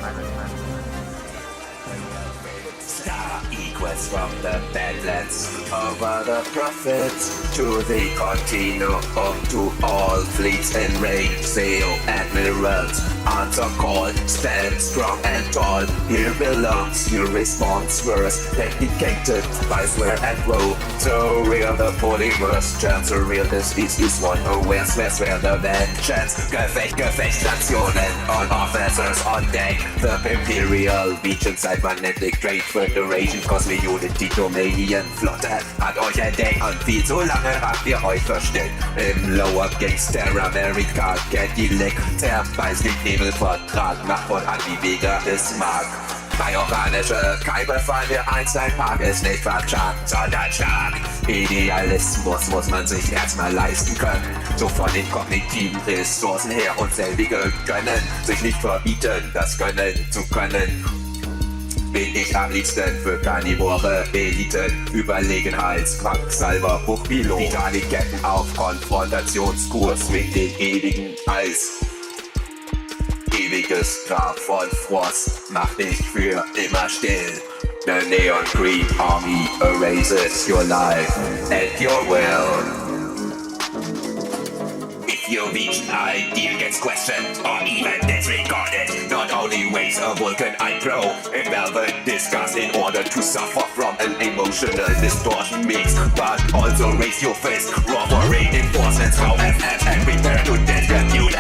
From the Badlands over the prophets to the continuum to all fleets in range, sail admirals, answer call, stand strong and tall. Here belongs your response verse, dedicated by swear and woe. So real the polyverse, chance real this is one where the vengeance. Gefechtsstationen on officers on deck. The Imperial Legion Cybernetic Trade Federation Cosmic Unity Dominion Flotte hat euch entdeckt und wie so lange habt ihr euch versteckt? Im Lower Gangster America Cadillac zerbeißt den Nebelvertrag nach und an die Wege des Mark. Bei organische Keime fallen wir einzeln Park ist nicht verscharrt, sondern stark. Idealismus muss man sich erstmal leisten können. So von den kognitiven Ressourcen her und selbige können sich nicht verbieten, das Gönnen zu können. Bin ich am liebsten für Karnivore Eliten, Überlegenheitsquacksalber, Buchpilot, Titanicketten auf Konfrontationskurs mit den ewigen Eis. Ewig ewiges Grab von Frost macht dich für immer still. The Neon Green Army erases your life and your will. If your vision ideal gets questioned or even disregarded, not only waste a Vulcan I grow in velvet disgust in order to suffer from an emotional distortion mix, but also raise your fist, raw for reinforcements, VFF, and prepare to discontinue.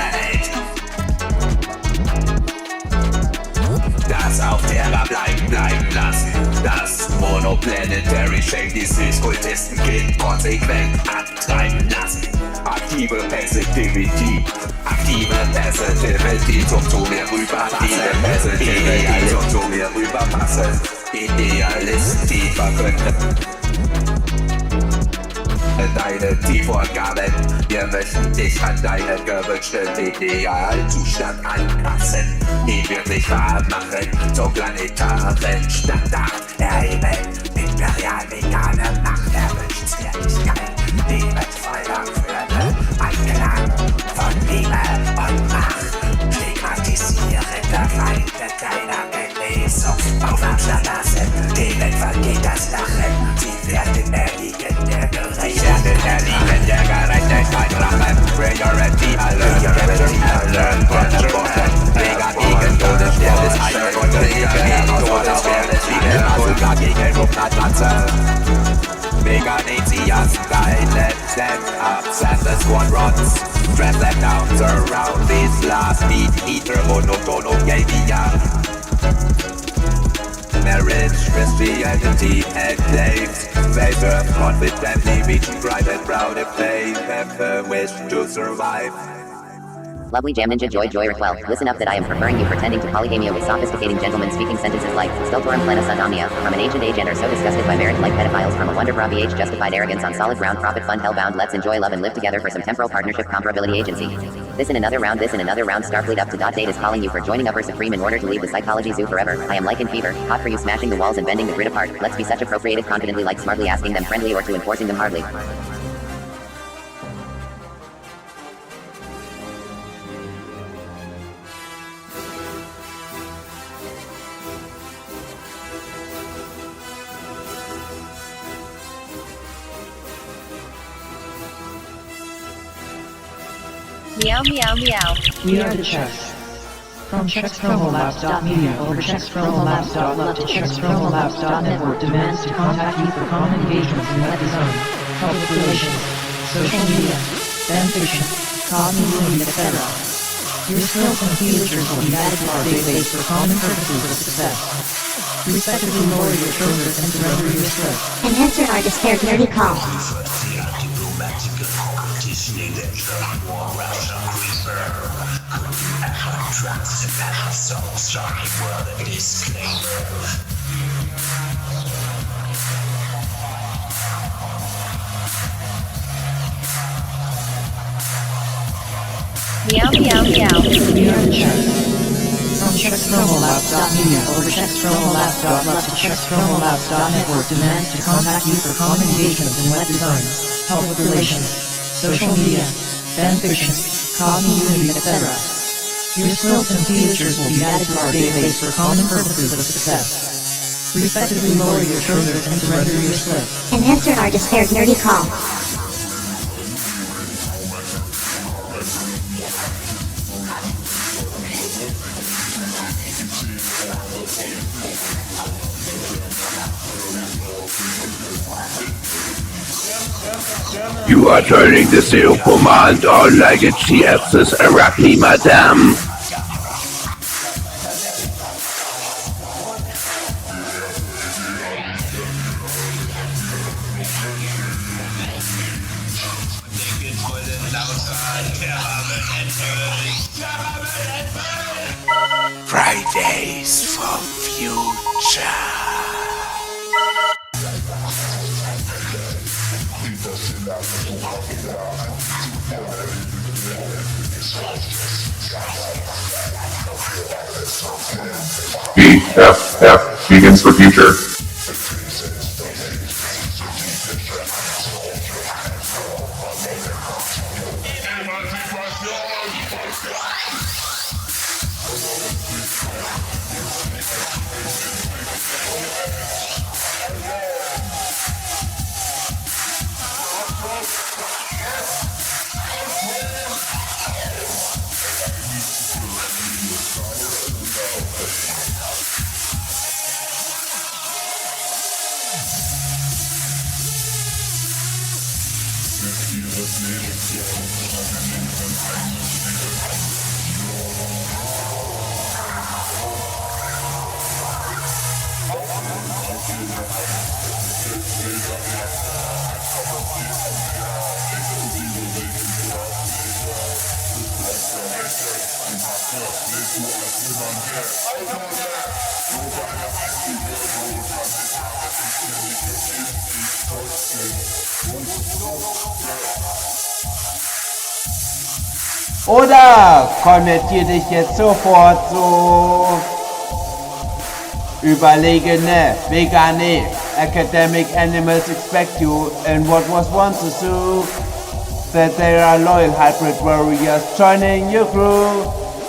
Das auf Terra bleiben lassen. Das Monoplanetary Shame dieses Kultistenkind konsequent antreiben lassen. Aktive Positivity zum zu mir rüberpassen. Idealist tiefer könnte deine Zielvorgaben. Wir möchten dich an deinen gewünschten Idealzustand anpassen, ihn wirklich wahr machen, zum planetaren Standard erheben. Imperial-vegane Macht-Erwünschenswertigkeit, lebensvoller Würde, Einklang von Liebe und Macht, stigmatisierende Feinde deiner Genesung auf Abstand lassen, denen vergeht das Lachen, sie werden erliegen der Gerechtigkeit. Priority alert, Mega gegen Todesstern, sogar gegen Rucknatratze. Mega Nazias, guided, stand up, set the squadrons. Dress them down, surround this last beat, eater, monotono, marriage, Christianity, enclaves. Favor, confidently reaching bright and proud if they have the wish to survive. Lovely Jam Ninja Joy Well. Listen up that I am preferring you pretending to polygamia with sophisticating gentlemen speaking sentences like Stultorum plenis anomnia, from an ancient age and are so disgusted by marriage like pedophiles from a wonder bra VH justified arrogance on solid ground profit fund hellbound let's enjoy love and live together for some temporal partnership comparability agency. This in another round StarfleetUpTo.date is calling you for joining Upper Supreme in order to leave the psychology zoo forever. I am like in fever, hot for you smashing the walls and bending the grid apart. Let's be such appropriated confidently like smartly asking them friendly or to enforcing them hardly. Meow meow meow. We are the checks. From checkspromolabs.media over checkspromolabs.love to checkspromolabs.network demands to contact you for common engagements in web design, public relations, social media, fanfiction, copywriting, etc. Your skills and features will be added to our database for common purposes of success. Respectively lower your shoulders and surrender your slip. And answer our despaired nerdy call. Meow meow meow. We are the checks. From checkspromolabs.media over checkspromolabs.love to checkspromolabs.network demands to contact you for common engagements in web design, public relations, social media, fanfiction, copywriting, etc. Your skills and features will be added to our database for common purposes of success. Respectively lower your shoulders and surrender your slip. And answer our despaired nerdy call. You are turning the zero command on legacy access Arachne, madame. Fridays for future. BFF begins for future. Oder konvertier dich jetzt sofort so überlegene, vegane, academic animals expect you in what was once a zoo. That there are loyal hybrid warriors joining your crew.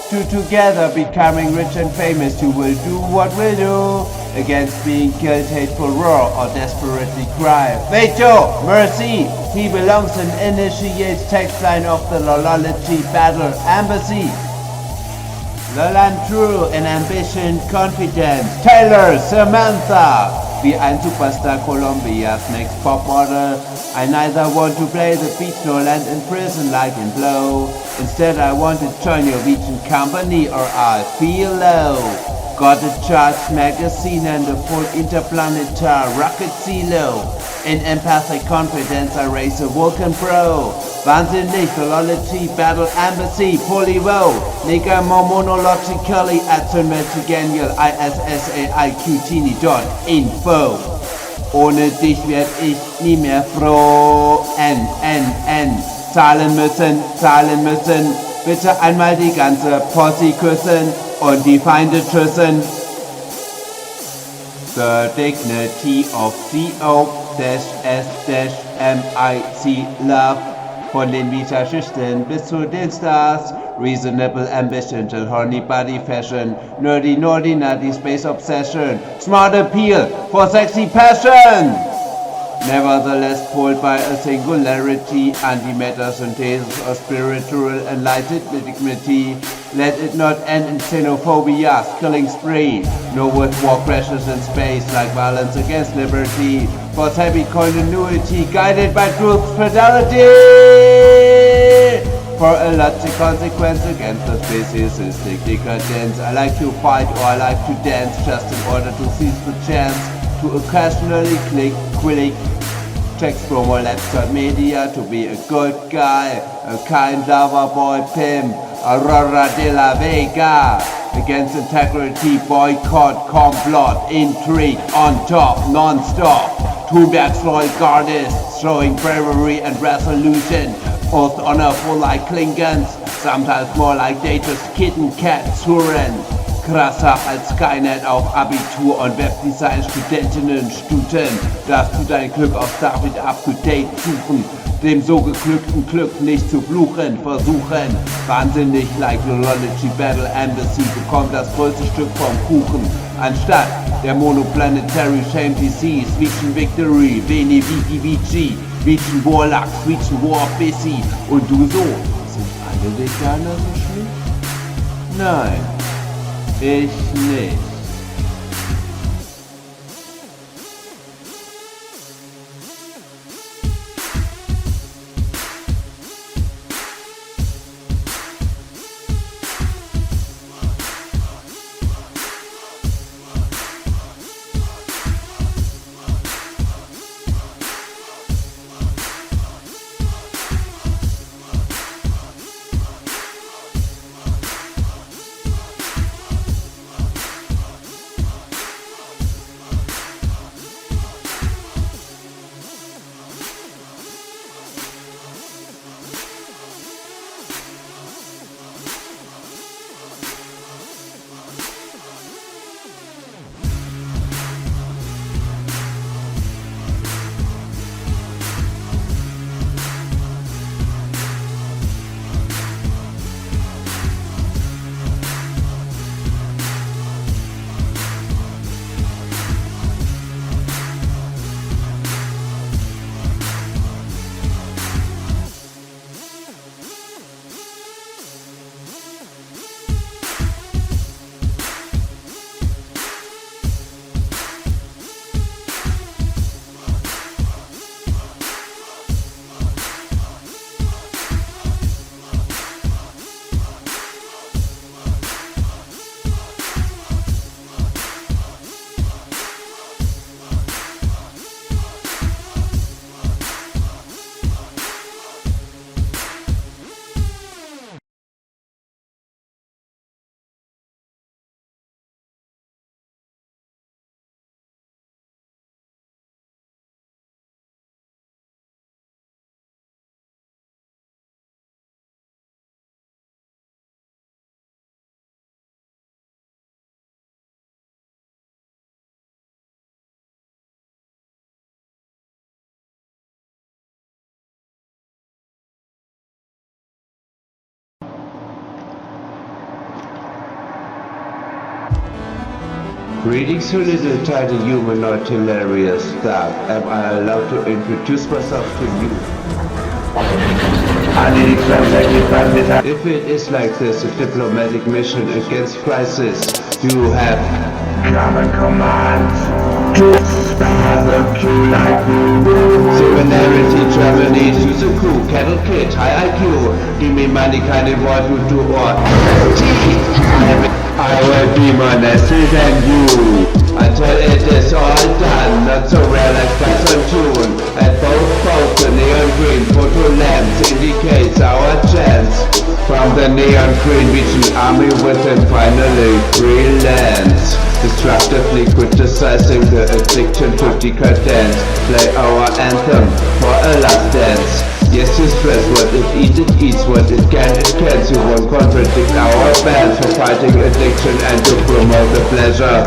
Two together becoming rich and famous, you will do what will do against being killed, hateful roar or desperately cry. Veto, mercy, he belongs and initiates text line of the Lolology Battle Embassy. Lolan True in ambition, confidence. Taylor, Samantha, wie ein Superstar Colombia's next pop model. I neither want to play the beach nor land in prison like in Blow. Instead I want to join your Norwegian company or I'll feel low. Got a charged magazine and a full interplanetary rocket silo. In empathic confidence I race a Vulcan Pro. Wahnsinnig, Philology, Battle Embassy, Polyvo. Nigga more monologically at Genial, ISSAIQtini.info. Ohne dich werd ich nie mehr froh. N. Zahlen müssen. Bitte einmal die ganze Posse küssen und die Feinde tschüssen. The dignity of CO-S-MIC Love. Von den Visagisten bis zu den Stars. Reasonable ambition till horny body fashion. Nerdy nutty space obsession. Smart appeal for sexy passion. Nevertheless pulled by a singularity, antimatter synthesis or spiritual enlightened dignity. Let it not end in xenophobia, killing spree. No with war crashes in space like violence against liberty. Force heavy continuity guided by truth's fidelity. For a logic consequence against the speciesistic decadence. I like to fight or I like to dance just in order to seize the chance to occasionally click checks promo labs.media to be a good guy, a kind lover boy pimp, Aurora de la Vega. Against integrity, boycott, complot, intrigue, on top, non-stop. Thunberg's loyal gardists, showing bravery and resolution. Most honorful like Klingons, sometimes more like Data's Kitten Cats Huren. Krasser als Skynet auf Abitur und Webdesign Studentinnen, Stuten. Darfst du dein Glück auf starfleetUpTo.date suchen. Dem so geglückten Glück nicht zu fluchen, versuchen. Wahnsinnig like Lolology Battle Embassy bekommt das größte Stück vom Kuchen. Anstatt der Monoplanetary Shame Disease, Vision Victory, Veni Vidi Vici, Vision Warlock, Vision War Busy. Und du so, sind alle Veganer so schlimm? Nein. Ich nicht. Greetings, you little tiny humanoid hilarious stuff. Am I allowed to introduce myself to you? If it is like this, a diplomatic mission against crisis, you have common commands to spare the queue like Similarity, Germany, to the coup, cattle kid, high IQ, give me money, kind of what you do, or I will be more nasty than you, until it is all done, not so rare like fast on tune, at both the neon green photo lamps indicates our chance, from the neon green reach an army within finally free lands, destructively criticizing the addiction to decadence, play our anthem for a last dance. Yes, you stress what it eats what it cans. You won't contradict our bans for fighting addiction and to promote the pleasure.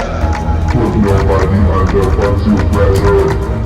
Put nobody under but you pressure.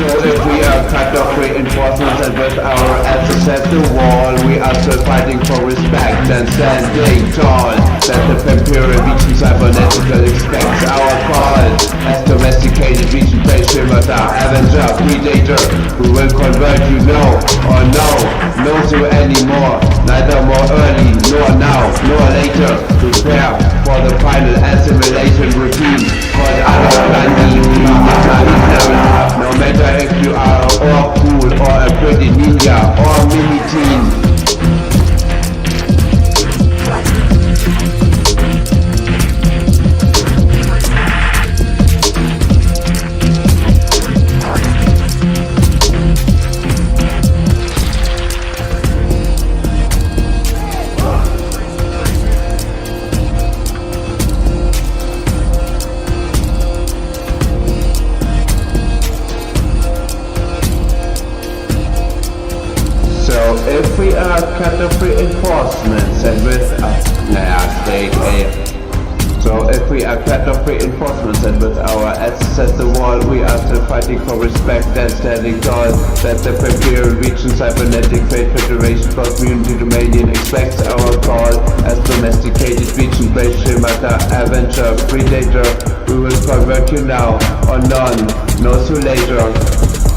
So if we are cut off reinforcements and with our asses at the wall, we are still fighting for respect and standing tall. That the imperial region cybernetical expects our call. As domesticated region face Shimata, Avenger, Predator, we will convert you no or no to anymore. Neither more early, nor now, nor later. Prepare for the final assimilation routine called Alokani. No matter if you are or cool or a pretty ninja or mini-teen. If we are cut off reinforcements and with So if we are cut off reinforcements and with our asses at the wall, we are still fighting for respect and standing tall. That the imperial region cybernetic fate federation for community dominion expects our call. As domesticated region based Shimata, Avenger, Predator, we will convert you now or none, no to later.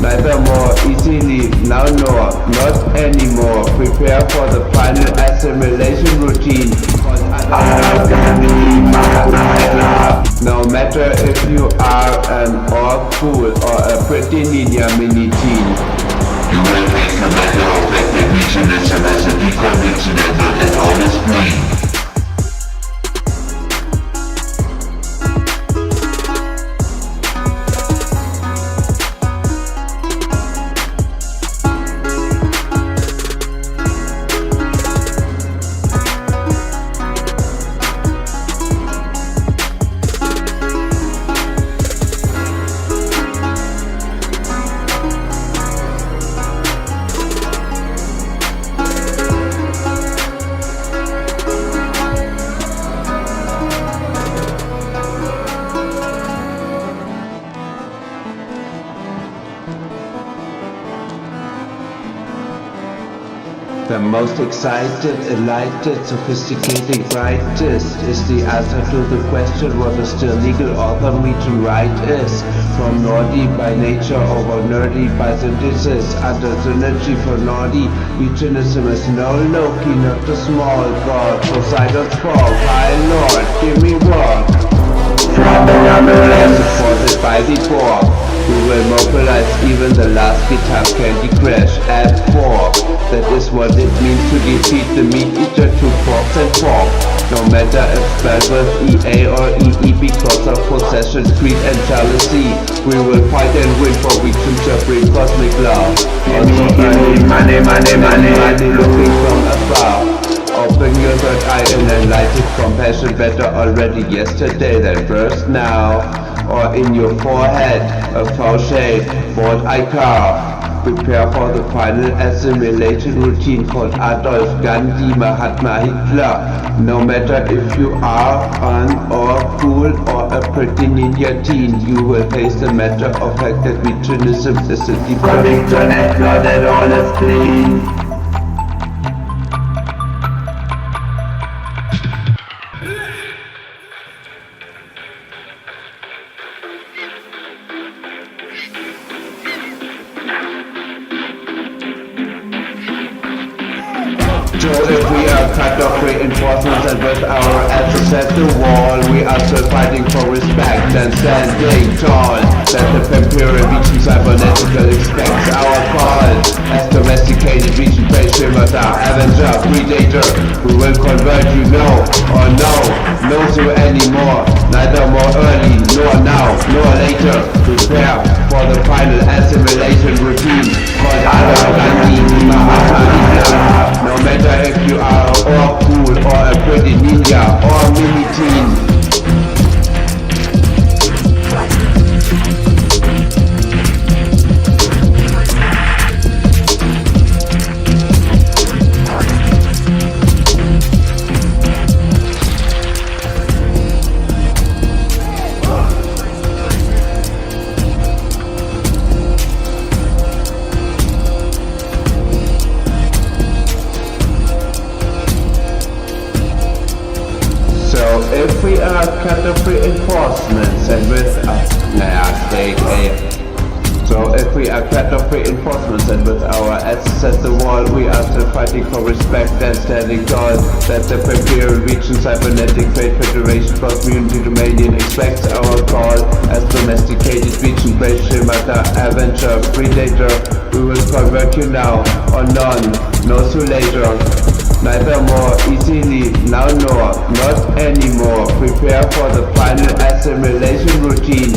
Neither more easily, now nor, not anymore. Prepare for the final assimilation routine. No matter if you are an orc fool or a pretty ninja mini-teen. You will face the matter of recognitionism as a deconventional and honest breed. The most excited, enlightened, sophisticated, brightest is the answer to the question what a still legal author region right is. From Nordy by nature over nerdy by synthesis, under synergy for Nordy, regionism is no Loki, not the small god. Poseidon's fall, high lord, give me work. From the land supported by the Borg, we will mobilize even the last guitar candy crash at 4. That is what it means to defeat the meat eater to forks and fork. No matter if spelled with EA or EE because of possession, greed and jealousy. We will fight and win for region supreme cosmic love. money looking from afar. Open your third eye and enlightened compassion, better already yesterday than first now. Or in your forehead, a foul shape, what I carve. Prepare for the final assimilation routine called Adolf, Gandhi, Mahatma, Hitler. No matter if you are on or cool or a pretty ninja teen, you will face the matter of fact that returnism is a deep conviction and not at all as clean. So if we are cut off reinforcements and with our asses at the wall, we are still fighting for respect and standing tall. That the imperial region cybernetical expects our call. As domesticated region prey shimmer, Avenger, Predator, we will convert you or no you anymore. Neither more early, nor now, nor later. Prepare for the final assimilation routine called Gandhi, Mahatma, Hitler. No matter if you are or cool or a pretty ninja or mini teen. So if we are cut off reinforcements and with So if we are cut off reinforcements and with our asses at the wall, we are still fighting for respect and standing tall. That the imperial region cybernetic trade federation for community dominion expects our call. As domesticated region prey shimmer, Avenger, Predator, we will convert you now or none, knows you later. Neither more easily, now nor, not anymore. Prepare for the final assimilation routine.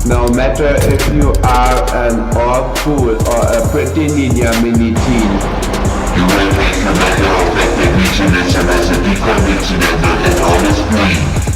No matter if you are an orc fool or a pretty ninja mini teen. You will face the matter of fact that region is a massive conviction and not at all as clean.